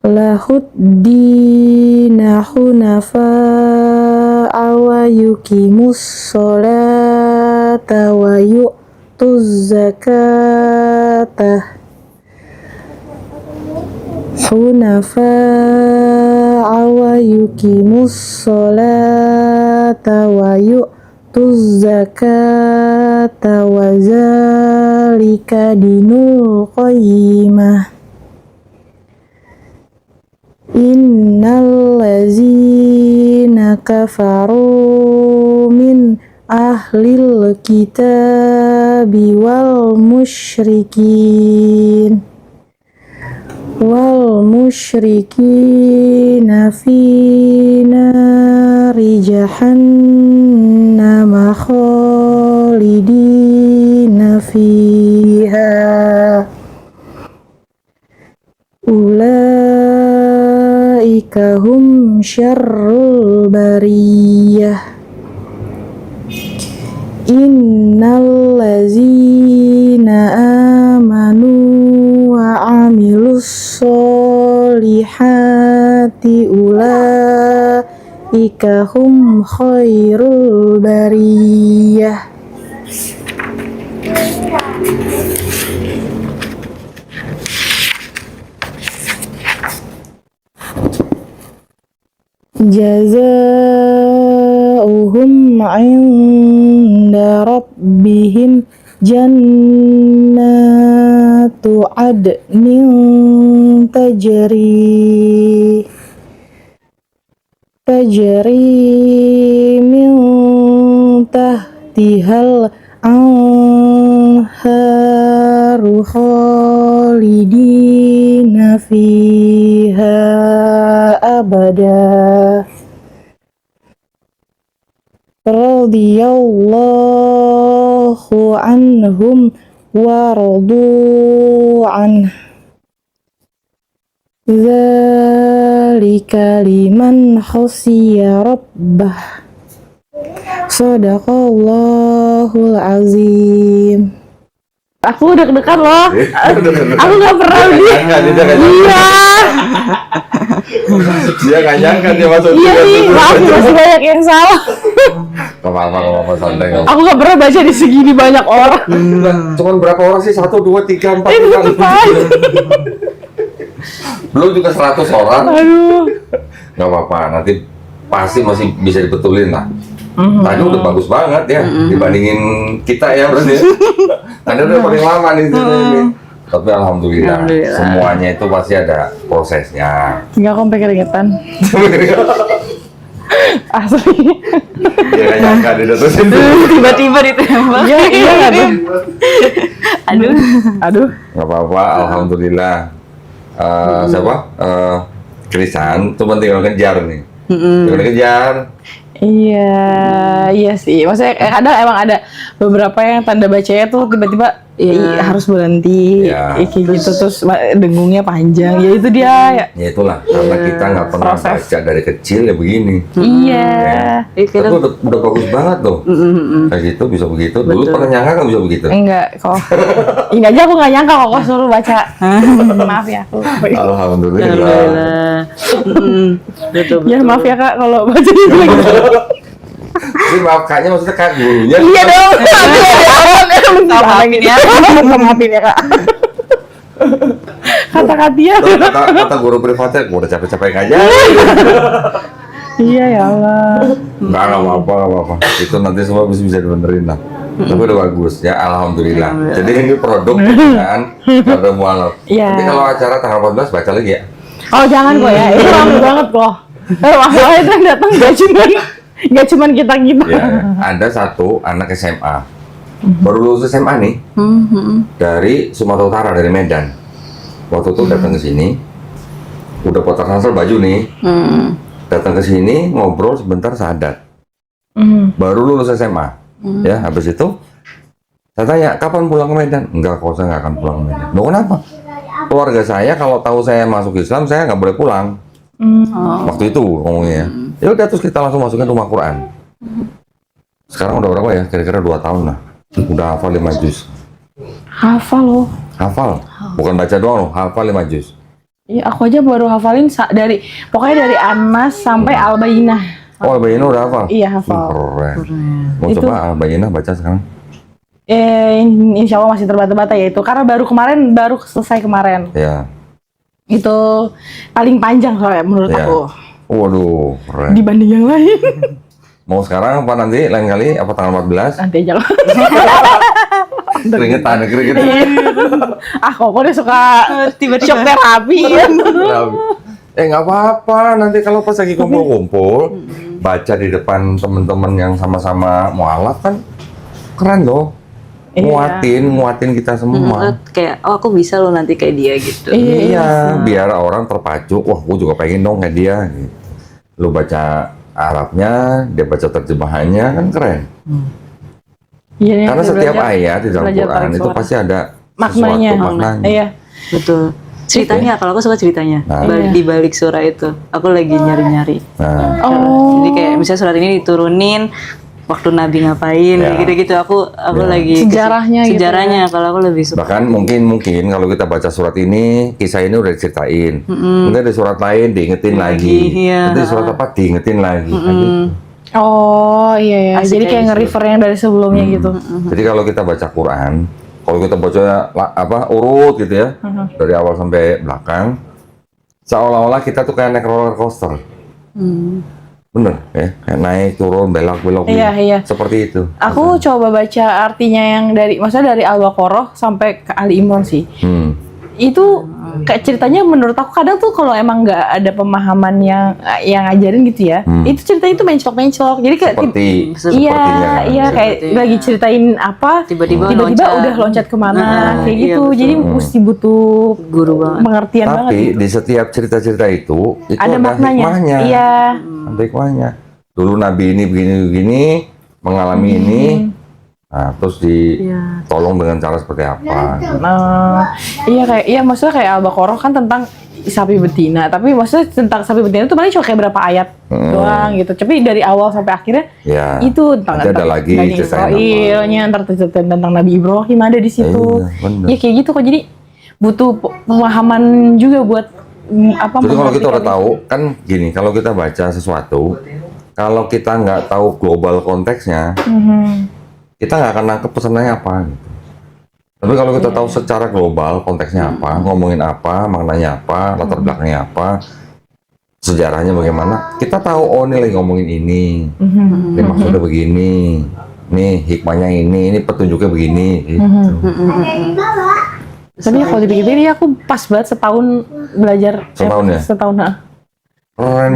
lahuddina hunafa'a wa yuqimus sholata wa yu'tuz zakata hunafa'a wa yuqimus sholata wa yu'tuz zakata wa zalika dinul qayyimah. Innal ladzina kafaru min ahlil kitabi wal musyrikina fi nari jahannam khalidina fiha ulaika hum syarrul bariyah. Innal ladzina amanu wa amilus solihati ulaika hum khairul bariyah. Jazaohum 'inda rabbihim jannatu 'adnin tajri min tahtihal anharu khalidina fiha abada. Radiyallahu anhum wa radu an. Dzalika liman khasyiya rabbah. Shadaqallahul azim. Aku deg-degan loh. Aku gak pernah Iya. Dia nggak nyangka dia masuk. Iya nih, maaf masih banyak yang salah. Apa santai nggak? Aku gak pernah baca di segini banyak orang. Cuman berapa orang sih? 1, 2, 3, 4 belum juga 100 orang. Aduh. Nggak apa-apa, nanti pasti masih bisa dibetulin lah. Tadi udah bagus banget ya dibandingin kita ya berarti. Tadi udah paling lama nih ini. Tapi alhamdulillah, semuanya itu pasti ada prosesnya. Enggak, aku sampai keringetan. Asli. Dia nggak nyangka dia datang Tiba-tiba ditembak. Iya nggak tuh? Aduh. Nggak apa-apa, alhamdulillah. Siapa? Krisan, cuma tinggal kejar nih. Tinggal kejar. Iya sih. Maksudnya kadang emang ada beberapa yang tanda bacanya tuh tiba-tiba harus berhenti, kayak gitu, terus dengungnya panjang. Ya itu dia. Ya itulah, karena kita nggak pernah baca dari kecil ya begini. Iya. Tapi udah bagus banget loh. Kayak gitu bisa begitu. Dulu pernah nyangka kan bisa begitu? Enggak kok. Ini aja aku nggak nyangka kok suruh baca. Maaf ya aku. Alhamdulillah. Betul. Ya maaf ya Kak kalau baca gitu lagi. Jadi maaf kaknya maksudnya kak gurunya. Iya dong. Maafin ya. Maafin ya Kak. Kata dia. Kata guru privatnya, gue udah capek-capek ngajar. Iya ya Allah. Nggak apa-apa. Itu nanti semua bisa dibenerin lah. Tapi udah bagus ya, alhamdulillah. Jadi ini produk kan, ada mualaf. Tapi kalau acara tanggal 14 baca lagi ya. Oh jangan kok ya, itu rame banget kok. Masalahnya itu yang datang gak cuman kita. Ya, ada satu anak SMA, baru lulus SMA nih, dari Sumatera Utara, dari Medan. Waktu itu datang ke sini, udah potong ransel baju nih, datang ke sini ngobrol sebentar sadar, baru lulus SMA, ya habis itu saya tanya kapan pulang ke Medan? Enggak kok, saya nggak akan pulang ke Medan. Loh kenapa? keluarga saya kalau tahu saya masuk Islam, saya nggak boleh pulang. Waktu itu ngomongnya. Ya udah, terus kita langsung masukin rumah Quran. Sekarang udah berapa ya? Kira-kira 2 tahun lah. Udah hafal 5 juz. Hafal loh. Hafal. Bukan baca doang loh, hafal 5 juz. Iya, aku aja baru hafalin pokoknya dari Anas sampai Al-Bayyinah. Oh, Al-Bayyinah udah hafal? Iya, hafal. Keren. Mau Itu. coba Al-Bayyinah baca sekarang? Insya Allah masih terbata-bata ya itu. Karena baru selesai kemarin. Ya. Itu paling panjang soalnya menurut Ya. aku. Waduh, keren. Dibanding yang lain. Mau sekarang apa nanti? Lain kali? Apa tanggal 14? Nanti aja lah. Keringetan. Kok udah suka Tiba-tiba. shock terapi ya. Nggak apa-apa. Nanti kalau pas lagi kumpul-kumpul, baca di depan teman-teman yang sama-sama mualaf kan keren loh. Nguatin kita semua. Kayak aku bisa loh nanti kayak dia gitu. Iya, biar orang terpacu. Wah, gue juga pengen dong kayak dia. Gitu. Lu baca Arabnya, dia baca terjemahannya, kan keren. Iya, Karena setiap ayat di dalam belajar Quran tarik itu suara. pasti ada maknanya. sesuatu maknanya. Iya. Betul. Ceritanya, kalau aku suka ceritanya. Nah. Di balik surah itu, aku lagi nyari-nyari. Nah, Oh. Jadi kayak misalnya surat ini diturunin waktu Nabi ngapain, Ya. gitu-gitu. Aku Ya. lagi Sejarahnya gitu sejarahnya kalau aku lebih suka. bahkan mungkin kalau kita baca surat ini, kisah ini udah diceritain. Nanti ada surat lain diingetin lagi. iya. Nanti surat apa diingetin lagi. Nah, gitu. Oh iya ya. Asik Jadi kayak kayak gitu. nge-refer yang dari sebelumnya gitu. Jadi kalau kita baca Quran, kalau kita baca urut gitu ya, dari awal sampai belakang, seolah-olah kita tuh kayak naik roller coaster. Bener ya, kayak naik turun belok Iya, iya. seperti itu. Aku coba baca artinya yang maksudnya dari Al-Baqarah sampai ke Ali Imran sih. Itu kayak ceritanya menurut aku kadang tuh kalau emang nggak ada pemahaman yang ngajarin gitu ya, itu ceritanya itu menclok-menclok. Jadi kayak Seperti iya, sepertinya kan. iya kayak Seperti- lagi ceritain apa, Tiba-tiba tiba-tiba loncat. udah loncat kemana kayak iya, gitu. betul. Jadi mesti butuh Guru banget. pengertian banget Tapi gitu. di setiap cerita-cerita itu Ada maknanya. hikmahnya. Iya. Ada hikmahnya. Dulu Nabi ini begini-begini, mengalami ini, nah terus ditolong dengan cara seperti apa. Iya maksudnya kayak Al-Baqarah kan tentang sapi betina, tapi maksudnya tentang sapi betina itu paling cuma kayak berapa ayat doang gitu. Tapi dari awal sampai akhirnya Ya. itu tentang Nanti ada lagi Nabi ceritain Israilnya, ntar ceritain tentang Nabi Ibrahim ada di situ. Iya, bener. Ya kayak gitu kok, jadi butuh pemahaman juga buat Jadi kalau kita udah mengartikan tahu, kan gini, kalau kita baca sesuatu, kalau kita nggak tahu global konteksnya, kita nggak akan nangkep pesannya apa. Gitu. Tapi kalau kita tahu secara global konteksnya apa, ngomongin apa, maknanya apa, latar belakangnya apa, sejarahnya bagaimana, kita tahu oh ini lagi ngomongin ini maksudnya begini, nih hikmahnya ini petunjuknya begini. Gitu. Tapi ya kalau dipikir-pikir ya aku pas banget setahun belajar. Setahun ya? Setahun, Keren.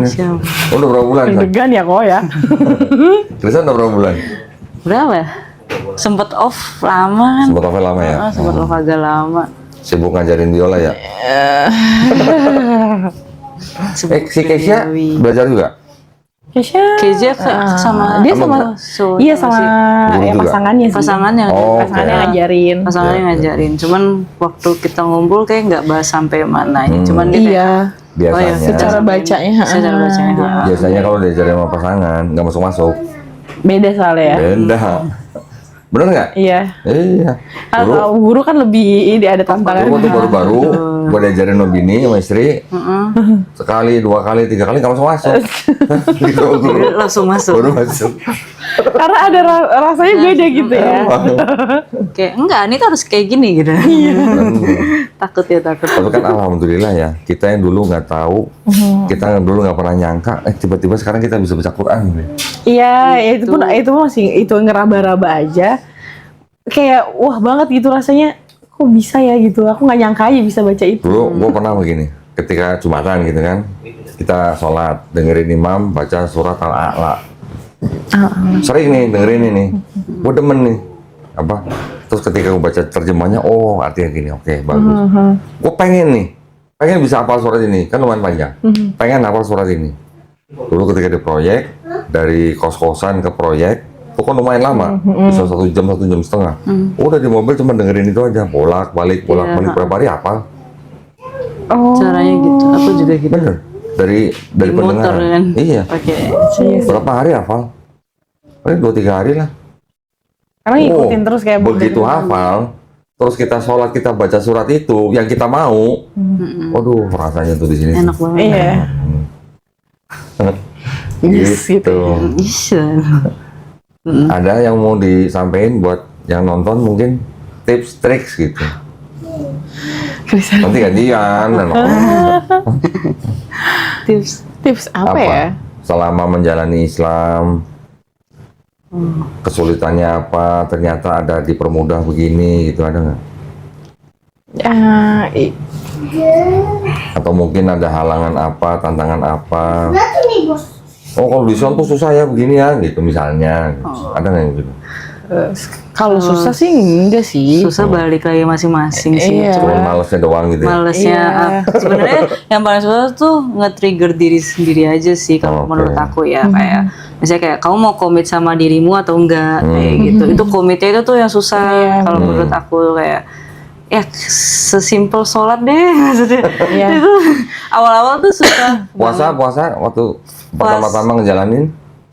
Udah berapa bulan? San? deg-degan ya kok ya. Krisan udah berapa bulan? Berapa ya? Sempet off lama kan? Sempat apa lama ya? Sempet off agak lama. Sibuk ngajarin biola ya? Si Keisha belajar juga? Kesha Keja sama dia Sama sama iya sama Guru ya, juga? pasangannya sih. pasangannya. Oh, Pasangannya oke. ngajarin. Pasangannya Iya, ngajarin. Cuman waktu kita ngumpul kayak nggak bahas sampai mananya. Cuman dia kayak, Iya, Biasanya. secara bacanya. secara bacanya. Biasanya kalau diajarin sama pasangan, nggak masuk-masuk. Beda soalnya ya. Beda. Bener nggak? Iya. Iya. Dulu, Kalau guru kan lebih ini ada tantangan. dulu waktu baru-baru, gue diajarin sama bini, sama istri, sekali, 2 kali, 3 kali nggak masuk-masuk. Gitu, guru. langsung masuk. Baru masuk. Karena ada rasanya beda gitu ya. Kayak enggak, ini tuh harus kayak gini gitu. takut. Tapi kan alhamdulillah ya, kita yang dulu nggak tahu, kita yang dulu nggak pernah nyangka, tiba-tiba sekarang kita bisa baca Quran. Gitu. Iya, itu masih itu ngeraba-raba aja. Kayak wah banget gitu rasanya. Kok bisa ya gitu? Aku nggak nyangka aja bisa baca itu. Dulu gue pernah begini, ketika Jumatan gitu kan, kita sholat, dengerin imam baca surat Al-A'la. Sering nih dengerin ini, gue demen nih, apa? Terus ketika gue baca terjemahnya, oh artinya gini, oke bagus. Gue pengen bisa hafal surat ini, kan lumayan panjang. Pengen hafal surat ini. Dulu ketika di proyek, dari kos-kosan ke proyek, itu kan lumayan lama, bisa 1 jam, 1,5 jam. Udah di mobil cuma dengerin itu aja, bolak-balik berapa hari hafal. Oh. Caranya gitu. Aku juga gitu. Bener. Dari Di motor pendengaran. kan. Iya. Pakai. Berapa hari hafal? Paling 2-3 hari lah. Karena ngikutin terus kayak begitu hafal, terus kita sholat kita baca surat itu yang kita mau. Waduh, rasanya tuh di sini. Enak banget. Iya. Yes, Gitu. Bisa. Ada yang mau disampaikan buat yang nonton mungkin tips triks gitu. Nanti gantian. Tips apa ya? Selama menjalani Islam, kesulitannya apa? Ternyata ada dipermudah begini gitu, ada nggak? Atau mungkin ada halangan apa, tantangan apa? Oh, kalau di Islam tuh susah ya begini ya, gitu misalnya. Ada nggak yang gitu? Kalau susah sih enggak sih. Susah balik lagi masing-masing sih. Iya. Cuma malesnya doang gitu ya? Malesnya sebenarnya yang paling susah tuh nge-trigger diri sendiri aja sih Oke. kalau menurut aku ya. Kayak misalnya kayak kamu mau komit sama dirimu atau enggak kayak gitu. Itu komitnya itu tuh yang susah kalau menurut aku. Kayak ya sesimpel sholat deh maksudnya. Itu awal-awal tuh susah. Puasa waktu pertama-tama ngejalanin?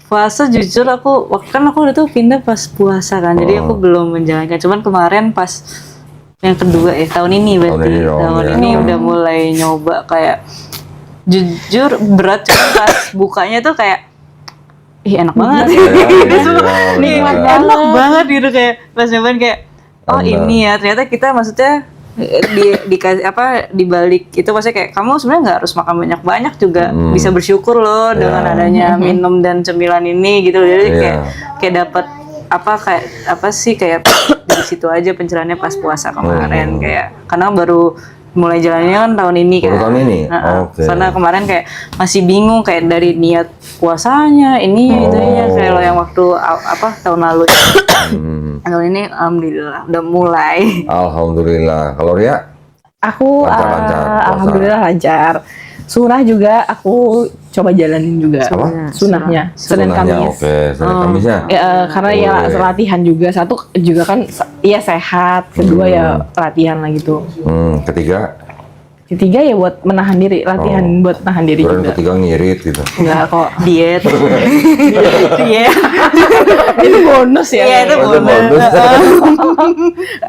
Puasa jujur aku udah tuh pindah pas puasa kan, jadi aku belum menjalankan. Cuman kemarin pas yang kedua tahun ini berarti tahun ini udah mulai nyoba. Kayak jujur berat, cuman pas bukanya tuh kayak enak banget. Enak banget gitu, kayak pas nyobain kayak ini ya ternyata kita maksudnya di balik itu maksudnya kayak kamu sebenarnya nggak harus makan banyak-banyak juga bisa bersyukur loh dengan adanya minum dan cemilan ini gitu. Jadi kayak dapat kayak dari situ aja pencerahannya pas puasa kemarin. Kayak karena baru mulai jalannya kan tahun ini kan. Tahun ini? Karena kemarin kayak masih bingung kayak dari niat puasanya itunya kayak lo yang waktu tahun lalu. Tahun ini alhamdulillah udah mulai. Alhamdulillah. Kalau Ria? Aku Lancar, alhamdulillah lancar. Sunnah juga aku coba jalanin juga. Apa? Sunnahnya. Senin Kamis. Oke, Senin Kamisnya. Ya, karena ya latihan juga. Satu juga kan ya sehat. Kedua ya latihan lah gitu. Ketiga ya buat menahan diri, latihan buat menahan diri juga. Ketiga ngirit gitu. Enggak kok. Diet. Iya. Itu bonus ya. Iya, itu bonus.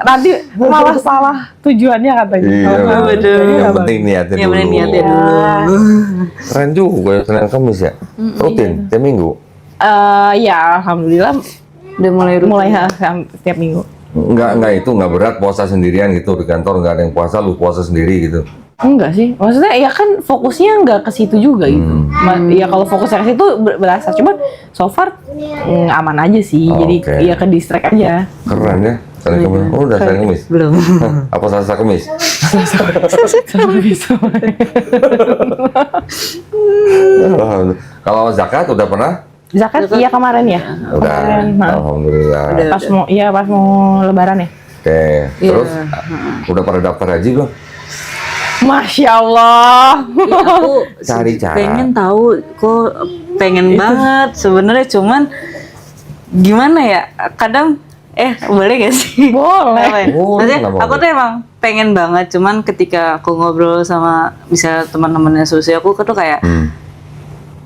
Nanti malah salah tujuannya katanya. Iya, betul. Yang penting niatnya Yang dulu. penting niatnya dulu. Keren juga ya Senin Kamis ya. Rutin tiap minggu. Ya alhamdulillah Udah mulai rutin. mulai setiap minggu. Enggak berat puasa sendirian gitu di kantor, enggak ada yang puasa, lu puasa sendiri gitu. Enggak sih, maksudnya ya kan fokusnya nggak ke situ juga gitu. Ya kalau fokusnya ke situ berasa, cuman so far aman aja sih. Jadi ya ke distract aja. Keren ya. Senin Kamis. Oh, udah Senin Kamis. Belum. Apa Selasa Kamis? Sama bisa. Kalau zakat udah pernah? Zakat iya kemarin ya. Udah. Kemarin, Alhamdulillah. pas mau lebaran ya. Oke. Terus udah pada daftar haji belum? Masya Allah. Ya, aku Cari cara. pengen tahu kok pengen banget sebenarnya, cuman gimana ya kadang boleh gak sih? Boleh. Apa ya? Boleh, Maksudnya kenapa aku boleh? tuh emang pengen banget, cuman ketika aku ngobrol sama misalnya teman-temannya Susi aku tuh kayak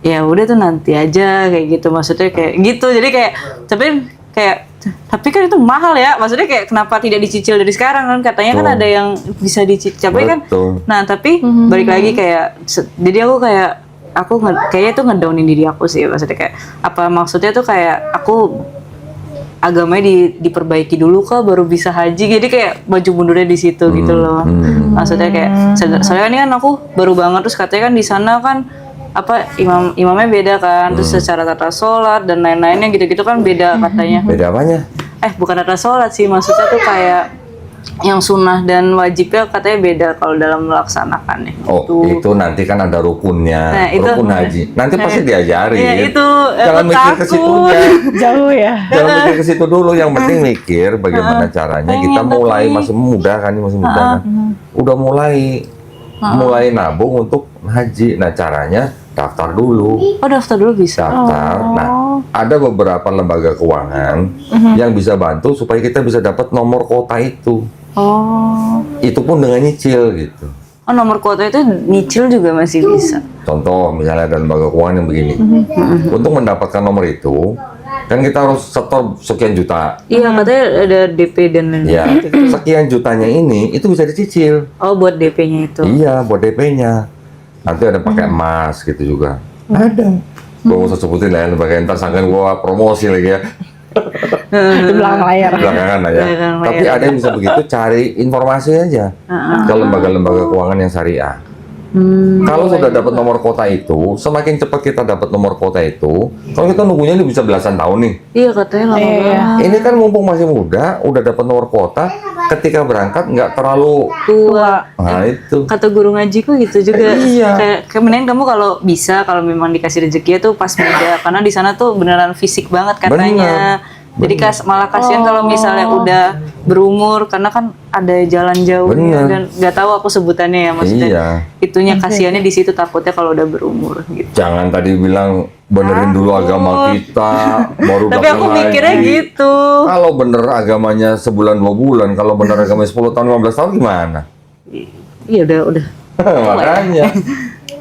ya udah tuh nanti aja kayak gitu, maksudnya kayak gitu. Jadi tapi kan itu mahal ya, maksudnya kayak kenapa tidak dicicil dari sekarang kan, katanya kan ada yang bisa dicicil tapi kan. Nah tapi balik lagi kayak jadi aku kayaknya tuh ngedownin diri aku sih, maksudnya kayak apa maksudnya tuh kayak aku agamanya diperbaiki dulu kah baru bisa haji, jadi kayak maju mundurnya di situ gitu loh. Maksudnya kayak soalnya ini kan aku baru banget, terus katanya kan di sana kan imamnya beda kan, terus secara tata sholat dan lain-lainnya gitu-gitu kan beda katanya. Beda apanya? Bukan tata sholat sih, maksudnya tuh kayak yang sunnah dan wajibnya katanya beda kalau dalam melaksanakannya. Oh, itu nanti kan ada rukunnya, Nah, itu. rukun haji. Nanti pasti diajarin. Iya itu. Jangan aku mikir ke takut. situnya. Jauh ya. Jangan mikir ke situ dulu. Yang penting mikir bagaimana caranya. Kita mulai masih muda kan, udah mulai nabung untuk haji. Nah, caranya daftar dulu. Oh, daftar dulu bisa. Daftar. Nah, ada beberapa lembaga keuangan yang bisa bantu supaya kita bisa dapat nomor kota itu. Oh. Itu pun dengan nyicil gitu. Oh, nomor kuota itu nyicil juga masih bisa. Contoh misalnya ada lembaga keuangan yang begini. Untuk mendapatkan nomor itu kan kita harus setor sekian juta. Iya, katanya ada DP dan lain-lain. Ya, sekian jutanya ini itu bisa dicicil. Oh, buat DP-nya itu. Iya, buat DP-nya. Nanti ada pakai emas gitu juga. Ada. Gue mau sebutin lah ya, lembaga entar sangkan gua promosi lagi ya. Di belakang layar. Belakangan lah ya. Belakangan layar. Tapi ada yang bisa begitu, cari informasi aja ke lembaga-lembaga keuangan yang syariah. Kalau sudah dapat nomor kota itu, semakin cepat kita dapat nomor kota itu, kalau kita nunggunya ini bisa belasan tahun nih. Iya, katanya lama Iya. banget. Ini kan mumpung masih muda, udah dapat nomor kota, ketika berangkat nggak terlalu Tua. nah itu. Kata guru ngajiku gitu juga. Iya. Kayak mending kamu kalau bisa, kalau memang dikasih rezeki itu pas muda, karena di sana tuh beneran fisik banget katanya. Jadi malah kasihan kalau misalnya udah berumur, karena kan ada jalan jauh Bener. dan nggak tahu aku sebutannya ya maksudnya. Iya. Itunya kasihannya di situ, takutnya kalau udah berumur gitu. Jangan tadi bilang benerin dulu agama kita, baru Tapi daftar aku mikirnya lagi. gitu. Kalau bener agamanya sebulan 2 bulan, kalau bener agamanya 10 tahun 15 tahun gimana? Iya udah. Makanya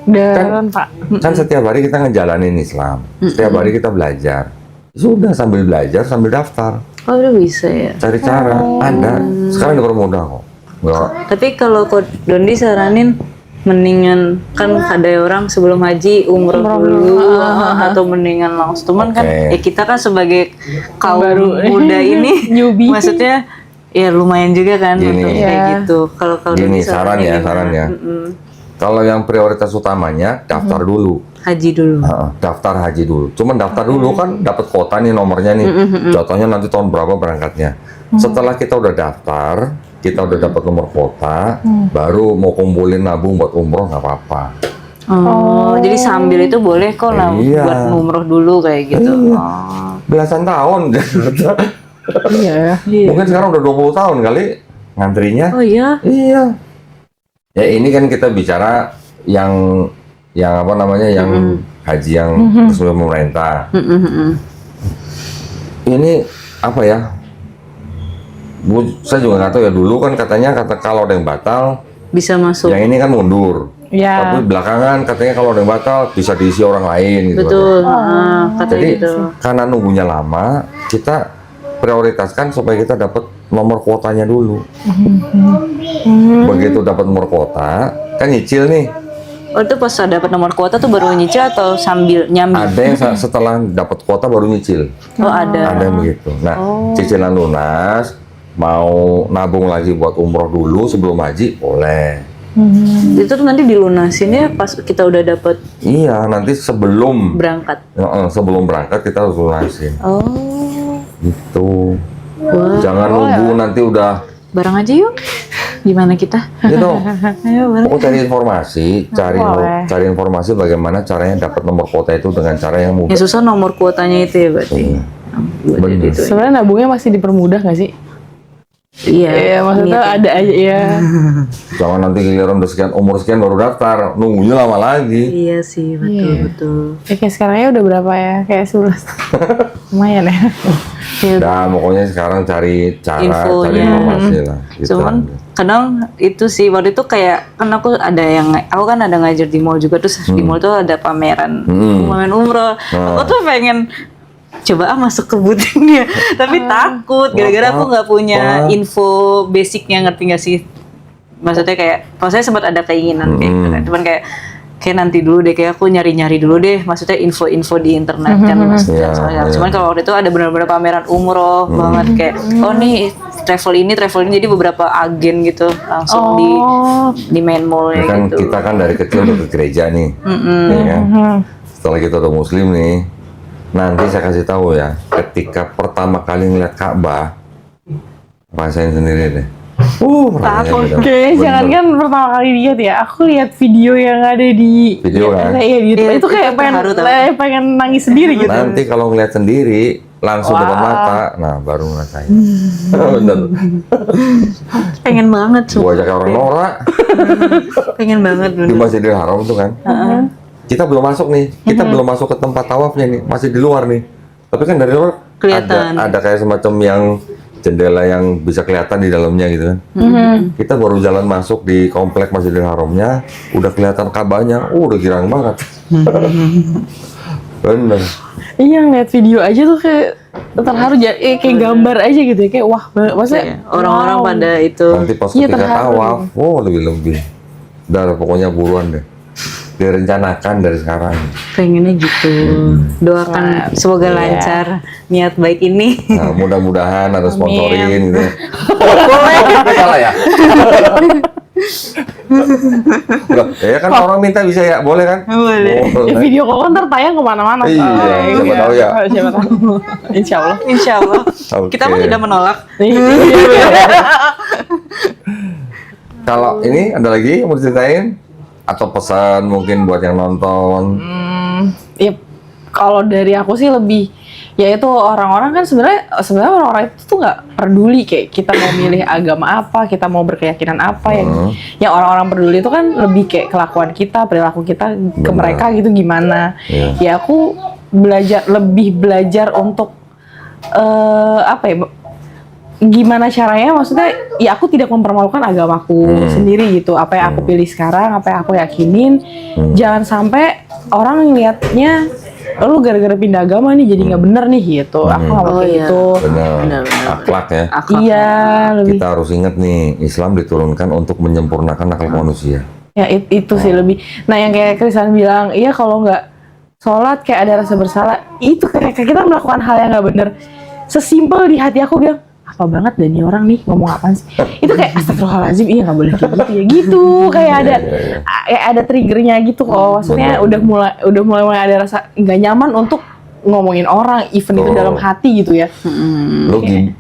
Dan Pak. kan setiap hari kita ngejalanin Islam, setiap hari kita belajar. Sudah sambil belajar sambil daftar, Oh udah bisa ya. cari cara. Ada. Sekarang dipermudah kok. Enggak. Tapi kalau Kak Dondi saranin mendingan kan ada orang sebelum haji umroh dulu atau mendingan langsung. Cuman kan Oke. ya kita kan sebagai kaum Baru. muda ini Newbie. maksudnya ya lumayan juga kan Gini. untuk kayak gitu. Kalau Gini Dondi saran saranin ya, gimana? saran ya. Mm-mm. Kalau yang prioritas utamanya daftar dulu. Haji dulu. Daftar haji dulu. Cuman daftar dulu kan dapat kuota nih nomornya nih. Contohnya nanti tahun berapa berangkatnya. Setelah kita udah daftar, kita udah dapat nomor kuota, baru mau kumpulin nabung buat umroh nggak apa-apa. Oh, jadi sambil itu boleh kok lah Iya. buat umroh dulu kayak gitu. Oh. Belasan tahun. Iya. Mungkin sekarang udah 20 tahun kali ngantrinya. Oh iya. Iya. Ya ini kan kita bicara yang apa namanya yang haji yang resmi pemerintah. Ini apa ya? Saya juga nggak tahu ya, dulu kan katanya kalau ada yang batal, Bisa masuk. yang ini kan mundur. Iya. Tapi belakangan katanya kalau ada yang batal bisa diisi orang lain gitu. Betul. Katanya Jadi gitu. karena nunggunya lama, kita prioritaskan supaya kita dapat nomor kuotanya dulu. Begitu dapat nomor kuota, kan nyicil nih. Oh itu pas dapat nomor kuota tuh baru nyicil atau sambil nyambi? Ada yang setelah dapat kuota baru nyicil. Oh ada. Ada yang begitu. Nah, cicilan lunas, mau nabung lagi buat umroh dulu sebelum haji, boleh. Itu tuh nanti dilunasinnya pas kita udah dapat Iya, nanti sebelum berangkat. sebelum berangkat kita harus lunasin. Oh. Gitu. Wah. Jangan nunggu nanti udah Bareng aja yuk. Gimana kita? gitu. Ayo bareng. Pokoknya cari informasi, Boleh. cari informasi bagaimana caranya dapat nomor kuota itu dengan cara yang mudah. Ya susah nomor kuotanya itu ya berarti. Iya. Buat Bener. itu. Sebenarnya nabungnya masih dipermudah nggak sih? Iya. Iya, maksudnya niatnya. ada aja ya. Jangan nanti giliran udah sekian umur sekian baru daftar, nunggunya lama lagi. Iya sih betul. Ya, kayak sekarangnya udah berapa ya? Kayak 11. Lumayan ya. Nah, pokoknya sekarang cari cara, Infonya. cari informasi lah. Gitu. Cuman kadang itu sih waktu itu kayak kan aku kan ada ngajar di mall juga, terus di mall tuh ada pameran umroh. Aku tuh pengen coba masuk ke butiknya tapi takut gara-gara aku nggak punya info basicnya, ngerti nggak sih? Maksudnya kayak kalau saya sempat ada keinginan kayak gitu kan, cuman kayak nanti dulu deh, kayak aku nyari-nyari dulu deh, maksudnya info-info di internet kan maksudnya. Iya, Cuman kalau waktu itu ada benar-benar pameran umroh banget kayak oh nih travel ini jadi beberapa agen gitu langsung di main mall Ya ya kan gitu. kita kan dari kecil udah ke gereja nih, ya kan? Setelah kita udah muslim nih, nanti saya kasih tahu ya, ketika pertama kali ngeliat Ka'bah, rasain sendiri deh. Takut. rasanya beda. Oke, jangan kan pertama kali lihat ya. Aku lihat video yang ada di Video kan? Iya, di YouTube. Iya, Itu kayak itu pengen terharu tau. pengen nangis sendiri gitu. Nanti kalau ngeliat sendiri langsung depan mata, nah baru ngerasain. Bener. Pengen banget Gua ajak orang norak pengen banget di Masjidil Haram tuh kan. Kita belum masuk nih, kita belum masuk ke tempat tawafnya nih, masih di luar nih. Tapi kan dari luar Kelihatan. ada kayak semacam yang jendela yang bisa kelihatan di dalamnya gitu kan. Kita baru jalan masuk di komplek Masjidil Haramnya, udah kelihatan Ka'bahnya, udah girang banget. Bener. Iya, ngeliat video aja tuh kayak terharu, kayak gambar aja gitu ya, kayak wah, maksudnya Orang-orang wow. pada itu. Nanti pas Iya, ketika terharu. tawaf, lebih-lebih. Udah pokoknya buruan deh. Direncanakan dari sekarang. Pengennya gitu. Doakan semoga lancar niat baik ini. Nah, mudah-mudahan ada sponsorin Amin. gitu. Boleh. Salah ya? Loh, ya kan orang minta bisa ya, boleh kan? Boleh. Ya, video call kan ntar tayang kemana-mana. Iya, Soalnya. siapa tahu ya. Siapa tahu. Insya Allah. Insya Allah. Oke. Kita mah tidak menolak. Kalau ini ada lagi yang mau ceritain? Atau pesan mungkin buat yang nonton? Ya, kalau dari aku sih lebih, ya itu orang-orang kan sebenarnya orang-orang itu tuh nggak peduli kayak kita mau milih agama apa, kita mau berkeyakinan apa, yang orang-orang peduli itu kan lebih kayak kelakuan kita, perilaku kita ke Benar. mereka gitu gimana. Iya. Ya aku lebih belajar untuk apa ya? Gimana caranya, maksudnya ya aku tidak mempermalukan agamaku sendiri gitu, apa yang aku pilih sekarang, apa yang aku yakinin, jangan sampai orang ngelihatnya lu gara-gara pindah agama nih jadi nggak bener nih gitu. Aku nggak mau kayak gitu. Benar. Akhlak ya. Iya, lebih Kita harus ingat nih, Islam diturunkan untuk menyempurnakan akhlak manusia. ya itu sih lebih. Nah, yang kayak Krisan bilang, iya kalau nggak sholat kayak ada rasa bersalah, itu kayak kita melakukan hal yang nggak bener. Sesimpel di hati aku bilang, apa banget dan ini orang nih ngomong apaan sih? Itu kayak astagfirullahaladzim, iya nggak boleh kayak gitu ya gitu. Kayak ada triggernya gitu kok. Maksudnya udah mulai ada rasa nggak nyaman untuk ngomongin orang, even itu dalam hati gitu ya.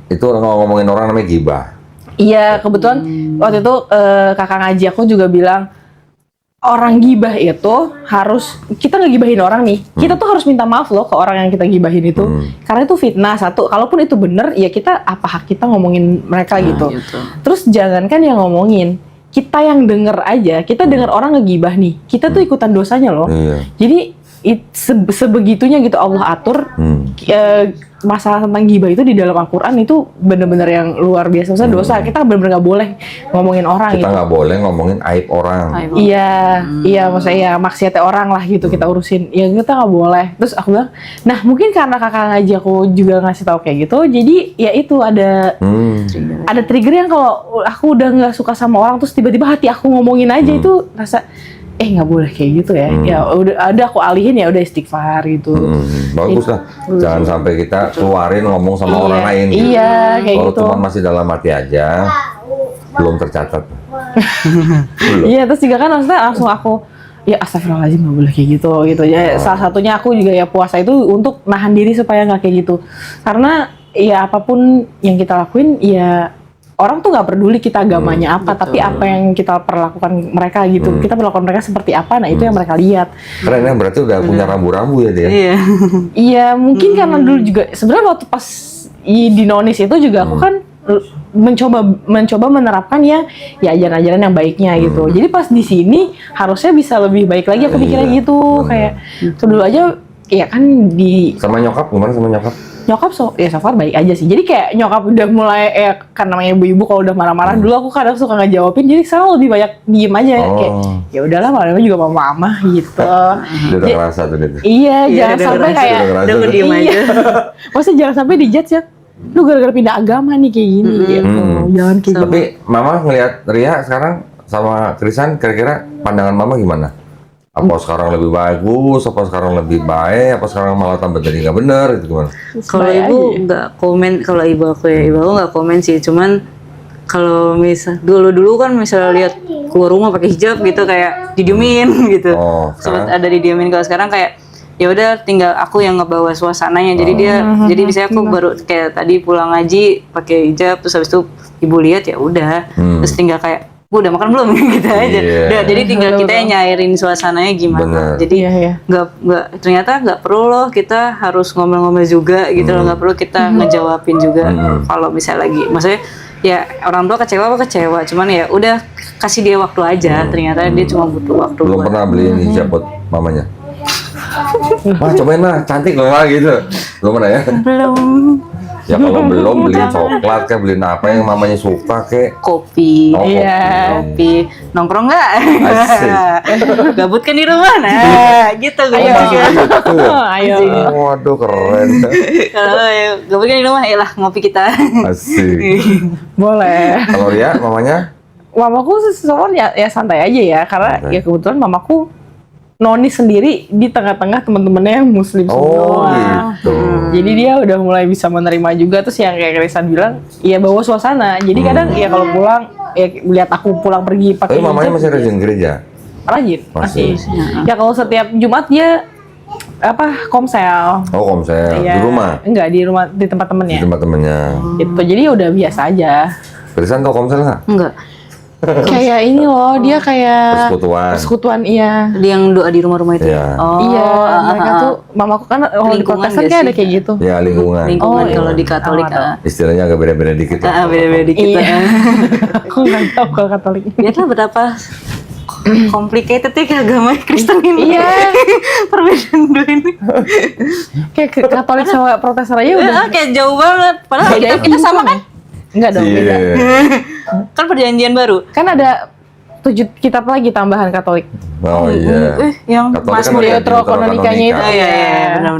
Itu ngomongin orang namanya gibah. Iya, kebetulan waktu itu kakak ngaji aku juga bilang, orang gibah itu harus, kita ngegibahin orang nih, kita tuh harus minta maaf loh ke orang yang kita gibahin itu, karena itu fitnah satu. Kalaupun itu bener, ya kita apa hak kita ngomongin mereka gitu. Terus jangankan yang ngomongin, kita yang denger aja, kita denger orang ngegibah nih, kita tuh ikutan dosanya loh. Iya. Jadi sebegitunya gitu Allah atur. Masalah tentang gibah itu di dalam Al-Quran itu bener-bener yang luar biasa. Maksudnya dosa, kita bener-bener gak boleh ngomongin orang Kita gitu. nggak boleh ngomongin aib orang. Iya, maksudnya ya maksiatnya orang lah gitu kita urusin. Ya kita nggak boleh. Terus aku bilang, nah mungkin karena kakak ngaji aku juga ngasih tahu kayak gitu, jadi ya itu ada trigger yang kalau aku udah nggak suka sama orang terus tiba-tiba hati aku ngomongin aja itu rasa nggak boleh kayak gitu ya. Ya udah ada aku alihin, ya udah istighfar gitu. Bagus lah. Jangan sampai kita keluarin ngomong sama orang lain. Iya, kayak Kalau gitu. cuma masih dalam hati aja, belum tercatat. Iya, terus juga kan maksudnya langsung aku, ya astagfirullahaladzim nggak boleh kayak gitu ya. Salah satunya aku juga ya puasa itu untuk nahan diri supaya nggak kayak gitu, karena ya apapun yang kita lakuin ya orang tuh nggak peduli kita agamanya apa, tapi apa yang kita perlakukan mereka gitu, kita perlakukan mereka seperti apa, nah itu yang mereka lihat. Keren ya, berarti udah punya rambu-rambu ya dia. Iya. Iya, mungkin karena dulu juga sebenarnya waktu pas di Nonis itu juga aku kan mencoba menerapkan ya ajaran-ajaran yang baiknya gitu. Jadi pas di sini harusnya bisa lebih baik lagi, aku pikirnya gitu. Kayak tuh dulu aja ya kan di Sama nyokap gimana sama nyokap? nyokap so far baik aja sih. Jadi kayak nyokap udah mulai kan namanya ibu-ibu kalau udah marah-marah, dulu aku kadang suka ngejawabin, jadi sekarang lebih banyak diem aja. Kayak ya udahlah, malah juga mama gitu. Dia udah ngerasa tuh dia. Iya, Iya, jangan udah sampai ngerasa, kayak udah diem aja. Iya. Maksudnya jangan sampai dijudge ya, lu gara-gara pindah agama nih kayak gini gitu. Jangan kayak gitu. Tapi mama ngelihat Ria sekarang sama Krisan, kira-kira pandangan mama gimana? Apa sekarang lebih bagus, apa sekarang lebih baik, apa sekarang malah tambah jadi nggak bener, itu gimana? Kalau Baik ibu aja. nggak komen, kalau ibu aku nggak komen sih, cuman kalau misal dulu kan misalnya lihat keluar rumah pakai hijab gitu kayak didiemin gitu. Oh, Sempat sekarang? ada didiemin. Kalau sekarang kayak ya udah tinggal aku yang ngebawa suasananya. Jadi jadi misalnya aku baru kayak tadi pulang ngaji pakai hijab, terus habis itu ibu lihat ya udah, terus tinggal kayak Bu udah makan belum gitu aja. Iya. Udah, jadi tinggal kita yang nyairin suasananya gimana. Bener. Jadi Iya. nggak ternyata nggak perlu loh kita harus ngomel-ngomel juga gitu loh, nggak perlu kita ngejawabin juga kalau misalnya lagi, maksudnya ya orang tua kecewa apa kecewa, cuman ya udah kasih dia waktu aja. Ternyata dia cuma butuh waktu. Belum buat- pernah beliin hijab buat mamanya? Wah, cobain lah, cantik loh lah gitu. Belum pernah ya? Belum. Ya kalau belum beli coklat kayak beli apa yang mamanya suka kayak. Kopi. Oh, Iya. Kopi. Nongkrong nggak? Asik. Gabut kan di rumah? Nah, gitu. Ayo. Gitu. Gitu ya? Ayo. Waduh keren. Kalau gabut kan di rumah, ya lah ngopi kita. Asik. Boleh. Kalau Ria mamanya? Mamaku sebenarnya ya santai aja ya, karena Santai. ya kebetulan mamaku noni sendiri di tengah-tengah teman-temannya yang muslim Oh semua. gitu. Jadi dia udah mulai bisa menerima juga, terus yang kayak Krisan bilang, ya bawa suasana. Jadi kadang ya kalau pulang, ya lihat aku pulang pergi pakai Tapi mamanya hijab, masih rajin gereja? rajin, masih. Masih. Ya kalau setiap Jumat dia komsel. Oh komsel, di Ya, rumah? Enggak, di rumah, di tempat Di temennya. tempat temennya. Gitu. Jadi ya udah biasa aja. Krisan tau komsel nggak? Enggak. Kayak ini loh, dia kayak Persekutuan. persekutuan, iya. Dia yang doa di rumah-rumah itu. Iya. Oh, Iya, mereka tuh, mamaku kan kalau di Lingkungan Protestan nggak kayak ada sih? kayak gitu. Ya lingkungan. lingkungan Oh, kalau iya. di Katolik. Istilahnya agak beda-beda dikit lah. Beda-beda dikit. Iya. Aku nggak tahu kalau Katolik. Lihatlah betapa complicated ya agama Kristen ini. Iya. Perbedaan dua ini. Kayak Katolik sama Protestan aja udah. Kayak jauh banget. Padahal Bedanya kita sama kan? Enggak dong, beda. Iya. Kan perjanjian baru. Kan ada 7 kitab lagi tambahan Katolik. Oh iya. Yang Katolik Mas kan ada Deuterokanonikanya itu. Oh iya, iya, benar.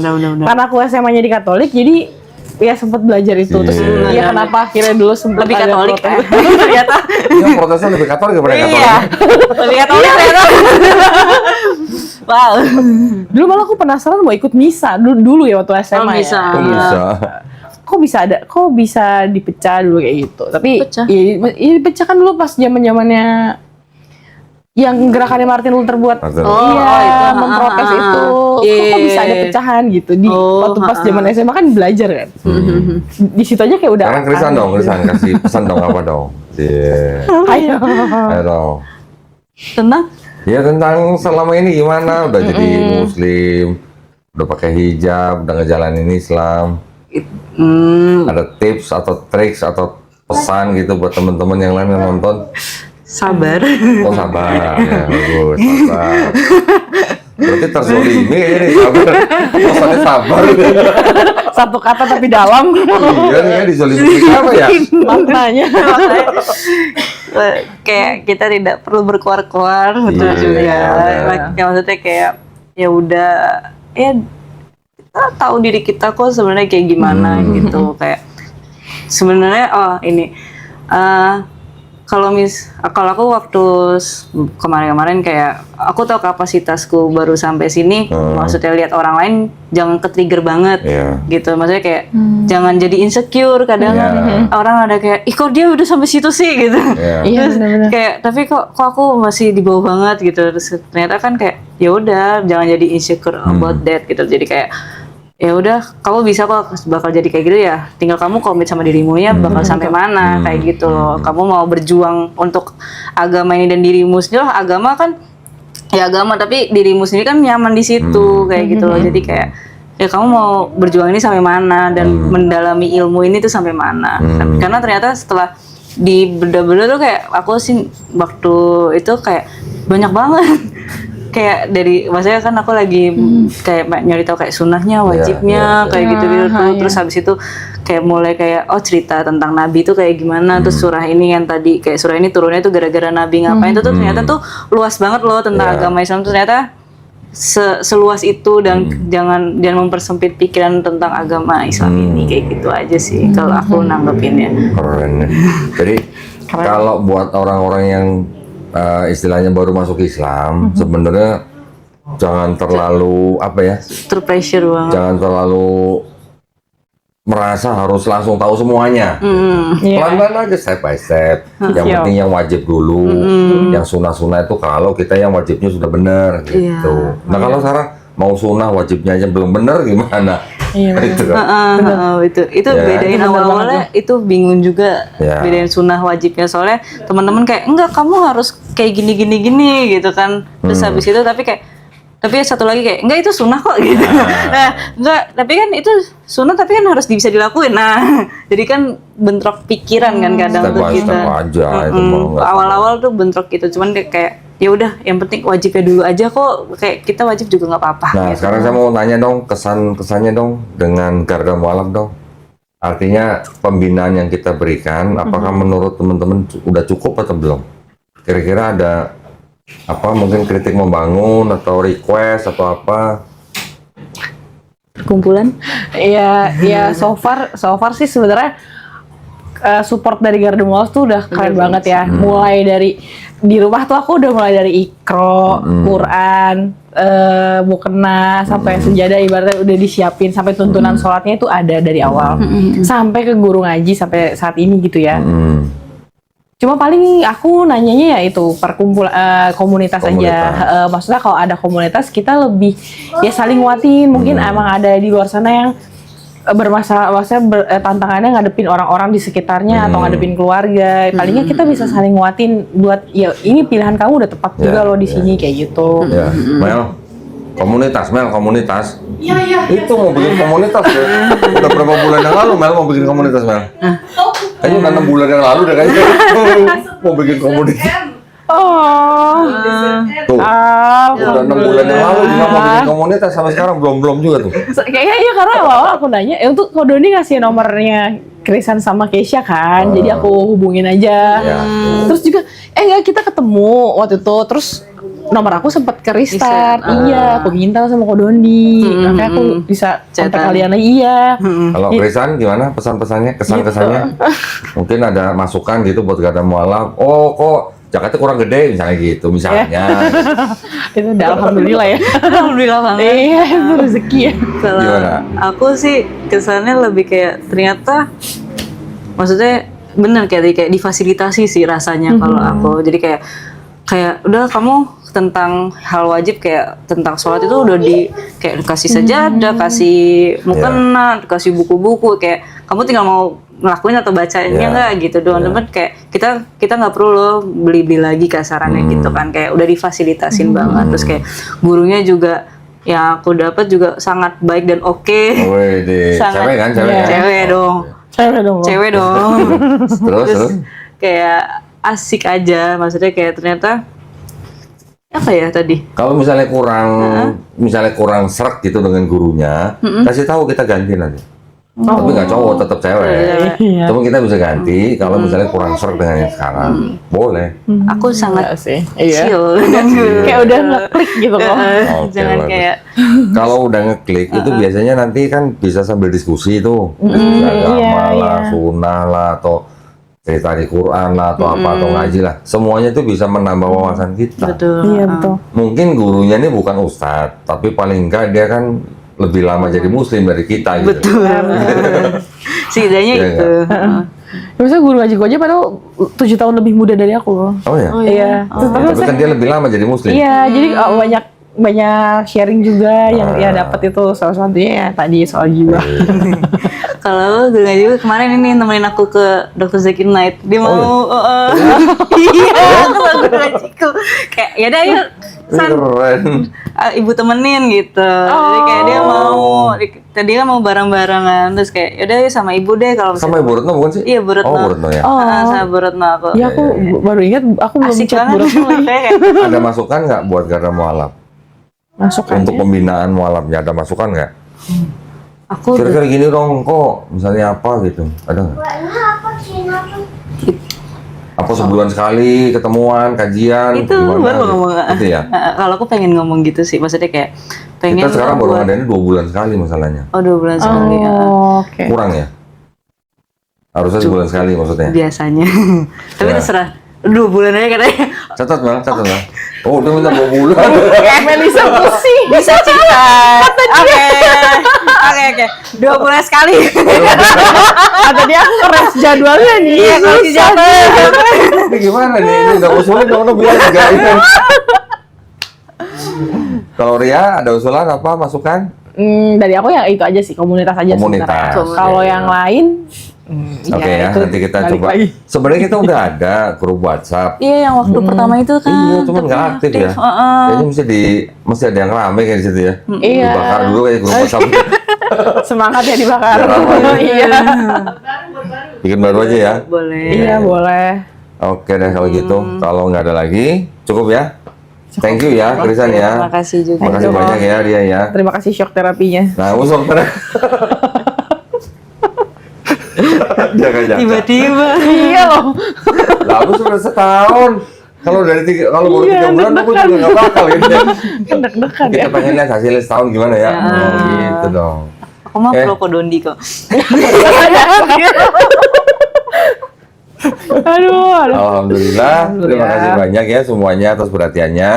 Karena aku SMA-nya di Katolik, jadi ya sempat belajar itu. Terus Iya. ya kenapa akhirnya dulu sempat Lebih ada Katolik Protestan. ternyata. Iya Protestan lebih Katolik daripada Katolik. Iya. Lebih Katolik ternyata. Wow. Dulu malah aku penasaran mau ikut misa dulu ya waktu SMA Oh, misa. ya. Kok Iya. bisa? Kok bisa dipecah dulu kayak gitu. Tapi Pecah? ya dipecah kan dulu pas zaman-zamannya yang gerakannya Martin Luther buat Martin Oh, iya, itu, memprotes ah, itu. iya. Kok bisa ada pecahan gitu di Oh, waktu pas zaman SMA kan belajar kan. Di situ aja kayak udah. Sekarang Krisan dong, Krisan kasih pesan dong apa dong? Iya. Ayo. Ayo dong. Tenang. Ya tentang selama ini gimana? Udah jadi Muslim, udah pakai hijab, udah ngejalanin Islam. Ada tips atau triks atau pesan gitu buat teman-teman yang lain yang nonton? Sabar. Oh sabar, ya bagus, sabar. Berarti terzolimi ini sabar. Pesannya sabar. Satu kata tapi dalam. Iya nih ya dizolimi apa ya? Maknanya. Kayak kita tidak perlu berkoar-koar betul Iya, juga. iya. Kayak maksudnya kayak ya udah ya kita tahu diri kita kok sebenarnya kayak gimana gitu. Kayak sebenarnya ini kalau aku waktu kemarin-kemarin kayak aku tahu kapasitasku baru sampai sini, maksudnya lihat orang lain jangan ke-trigger banget Iya. gitu. Maksudnya kayak jangan jadi insecure kadang Iya. orang ada kayak ih kok dia udah sampai situ sih gitu. Iya. Iya, Terus benar-benar. kayak tapi kok aku masih di bawah banget gitu. Terus ternyata kan kayak ya udah jangan jadi insecure about that gitu. Jadi kayak ya udah kamu bisa kok bakal jadi kayak gitu ya, tinggal kamu komit sama dirimu ya bakal sampai mana kayak gitu loh. Kamu mau berjuang untuk agama ini dan dirimu sendiri loh. Agama kan ya agama tapi dirimu sendiri kan nyaman di situ kayak gitu loh. Jadi kayak ya kamu mau berjuang ini sampai mana dan mendalami ilmu ini tuh sampai mana. Karena ternyata setelah di bedah-bedah tuh kayak aku sih waktu itu kayak banyak banget kayak dari maksudnya kan aku lagi kayak nyari tahu kayak sunnahnya, wajibnya, kayak gitu-gitu tuh. iya. Terus habis itu kayak mulai kayak cerita tentang nabi itu kayak gimana, terus surah ini yang tadi kayak surah ini turunnya tuh gara-gara nabi ngapain tuh ternyata tuh luas banget loh tentang Iya. agama Islam tuh ternyata seluas itu dan jangan mempersempit pikiran tentang agama Islam ini kayak gitu aja sih kalau aku nanggepinnya. Keren ya. Jadi kalau buat orang-orang yang istilahnya baru masuk Islam, sebenarnya jangan terlalu apa ya? Terpressure banget. Jangan terlalu merasa harus langsung tahu semuanya. Iya. Pelan-pelan aja step by step. Yang Siap. penting yang wajib dulu. Yang sunnah-sunnah itu kalau kita yang wajibnya sudah benar gitu. Nah kalau sekarang mau sunnah wajibnya aja belum benar gimana? Iya, Gitu kan. Itu Ya. bedain Itu bener awal-awalnya itu bingung juga Ya. bedain sunnah wajibnya soalnya teman-teman kayak enggak kamu harus kayak gini gitu kan terus habis itu tapi satu lagi kayak enggak itu sunnah kok gitu. Nah enggak tapi kan itu sunnah tapi kan harus bisa dilakuin. Nah jadi kan bentrok pikiran kan kadang Step tuh by kita step aja itu mah nggak awal-awal tuh bentrok gitu cuman kayak ya udah yang penting wajibnya dulu aja kok kayak kita wajib juga nggak apa-apa Nah, gitu. sekarang saya mau nanya dong kesannya dong dengan Garda Mualaf dong. Artinya pembinaan yang kita berikan, apakah menurut teman-teman udah cukup atau belum? Kira-kira ada apa mungkin kritik membangun atau request atau apa? Perkumpulan. Iya, ya so far sih sebenarnya support dari Garden Walls tuh udah keren banget ya. Mulai dari di rumah tuh aku udah mulai dari ikro, Quran, mukena sampai sejadah ibaratnya udah disiapin sampai tuntunan sholatnya itu ada dari awal sampai ke guru ngaji sampai saat ini gitu ya. Cuma paling aku nanyanya ya itu komunitas aja. Maksudnya kalau ada komunitas kita lebih ya saling nguatin. Mungkin emang ada di luar sana yang bermasalah, maksudnya tantangannya ngadepin orang-orang di sekitarnya atau ngadepin keluarga. Palingnya kita bisa saling nguatin buat ya ini pilihan kamu udah tepat juga loh di sini kayak gitu. Ya, Mel, komunitas. Iya. Itu mau bikin komunitas ya. Udah berapa bulan yang lalu Mel mau bikin komunitas Mel? Kayaknya udah 6 bulan yang lalu udah kayaknya mau bikin komunitas. Oh, Tuh, udah 6 bulan yang lalu dia mau bikin komunitas sampai sekarang belum juga tuh. Kayaknya iya karena awal aku nanya, untuk Ko Doni ngasih nomornya Krisan sama Keisha kan, jadi aku hubungin aja. Terus juga, enggak kita ketemu waktu itu, terus nomor aku sempat ke restart, iya, aku minta sama Ko Doni, makanya aku bisa kontak kalian lagi, iya. Kalau Krisan gimana pesan-pesannya, kesan-kesannya? Mungkin ada masukan gitu buat Garden Mualaf. Oh kok Jakarta kurang gede misalnya gitu, misalnya. Itu udah alhamdulillah ya. Alhamdulillah banget. Iya, itu rezeki ya. Kalau Gimana? aku sih kesannya lebih kayak ternyata maksudnya bener kayak difasilitasi sih rasanya kalau aku. Jadi kayak udah kamu tentang hal wajib kayak tentang sholat itu udah kayak kasih sajadah, kasih mukena, kasih buku-buku kayak kamu tinggal mau ngelakuin atau bacanya nggak gitu doang. Temen kayak kita nggak perlu loh beli lagi kasarannya gitu kan, kayak udah difasilitasin banget. Terus kayak gurunya juga yang aku dapat juga sangat baik dan oke. Cewek kan, cewek kan? Cewek dong. Terus Kayak asik aja, maksudnya kayak ternyata apa ya tadi? kalau misalnya kurang serak gitu dengan gurunya, kasih tahu kita ganti nanti. Tapi nggak cowok, tetap cewek. Iya. Cuma kita bisa ganti kalau misalnya kurang serak dengan yang sekarang. Boleh. Aku sangat sih. Iya. chill. Kayak udah ngeklik gitu loh. Oke, Jangan bagus. kayak Kalau udah ngeklik itu biasanya nanti kan bisa sambil diskusi tuh. Agama lah, sunnah lah, atau cerita di Quran lah, atau apa, atau ngaji lah. Semuanya itu bisa menambah wawasan kita. betul. Iya betul. Mungkin gurunya ini bukan ustadz, tapi paling enggak dia kan lebih lama jadi muslim dari kita gitu. Betul. Setidaknya Iya itu. Maksudnya guru ngaji gue aja padahal 7 tahun lebih muda dari aku loh. Oh ya? Iya. Tapi kan dia lebih lama jadi muslim. Iya, jadi banyak sharing juga yang dia dapat itu salah satunya ya tadi soal jiwa. Kalau guru ngaji gue kemarin ini nemenin aku ke Dr. Zakir Naik. Dia mau iya, kalau guru ngajiku kayak ya udah yuk San, Keren. ibu temenin gitu. Jadi kayak dia mau tadi kan mau bareng-barengan terus kayak ya udah yuk sama ibu deh kalau Sama Ibu Retno bukan sih? Iya, Bu Retno. Oh, Bu Retno ya. sama Bu Retno aku. Ya aku baru ingat aku belum Asik chat banget. buruk Kayak Ada masukan nggak buat Garden Mualaf? masuk kan. Untuk pembinaan mualafnya ada masukan nggak? aku Kira-kira gini dong, kok misalnya apa gitu? Ada nggak? Apa sebulan sekali ketemuan, kajian, itu gimana? baru ngomong Gitu ya? kalau aku pengen ngomong gitu sih maksudnya kayak pengen Kita sekarang baru buat- ngadain 2 bulan sekali masalahnya. 2 bulan sekali ya. Oke. Kurang ya? Harusnya sebulan sekali maksudnya. Biasanya tapi Ya. terserah 2 bulan aja katanya. Catat Mel. Oh udah minta 2 bulan. Melisa pusing. Bisa cerita. Oke 2 bulan sekali. Kata dia aku keras jadwalnya nih. Iya kalau di jadwal. Ini gimana nih? Ini udah usulnya dong, bilang juga ini. Kalau Ria ada usulan apa masukan? Dari aku ya itu aja sih komunitas aja Komunitas. sebenarnya. Kalau yang lain Oke ya, itu nanti kita balik coba. lagi. Sebenarnya kita udah ada grup WhatsApp. Iya yang waktu pertama itu kan. Iya, cuma tapi nggak aktif ya. Kayaknya mesti ada yang rame kayak di situ ya. Iya. Dibakar dulu kayak grup WhatsApp. Semangat ya dibakar. Biar ramai. Iya. Bikin baru aja ya. Boleh. Iya boleh. Oke deh kalau gitu. Kalau nggak ada lagi, cukup ya. Thank you ya, Krisan ya. Terima kasih juga. Makasih banyak ya dia ya. Terima kasih shock terapinya. Nah, usul Jangan jangan. Tiba-tiba. Iya loh. Lah aku sudah setahun. Kalau kalau baru Iya, 3 bulan aku juga nggak bakal gitu ya. Kan deg-degan ya. Kita pengen lihat hasilnya setahun gimana ya. Oh, gitu dong. Aku mah pro Kodondi kok. Aduh. Alhamdulillah. Terima Alhamdulillah. kasih banyak ya semuanya atas perhatiannya.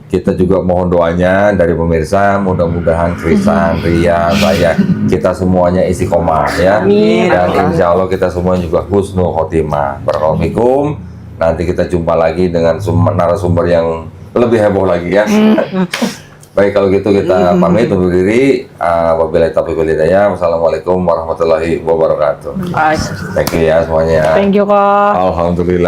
Kita juga mohon doanya dari pemirsa, mudah-mudahan Krisan, Ria, saya, kita semuanya istiqomah ya. Amin. Dan insya Allah kita semua juga husnul khotimah. Barakallahu. Nanti kita jumpa lagi dengan narasumber yang lebih heboh lagi ya. Baik kalau gitu kita pamit undur diri. Wabillahi taufiq wal hidayah. Wassalamualaikum warahmatullahi wabarakatuh. Bye. Thank you ya semuanya. Thank you kok. Alhamdulillah.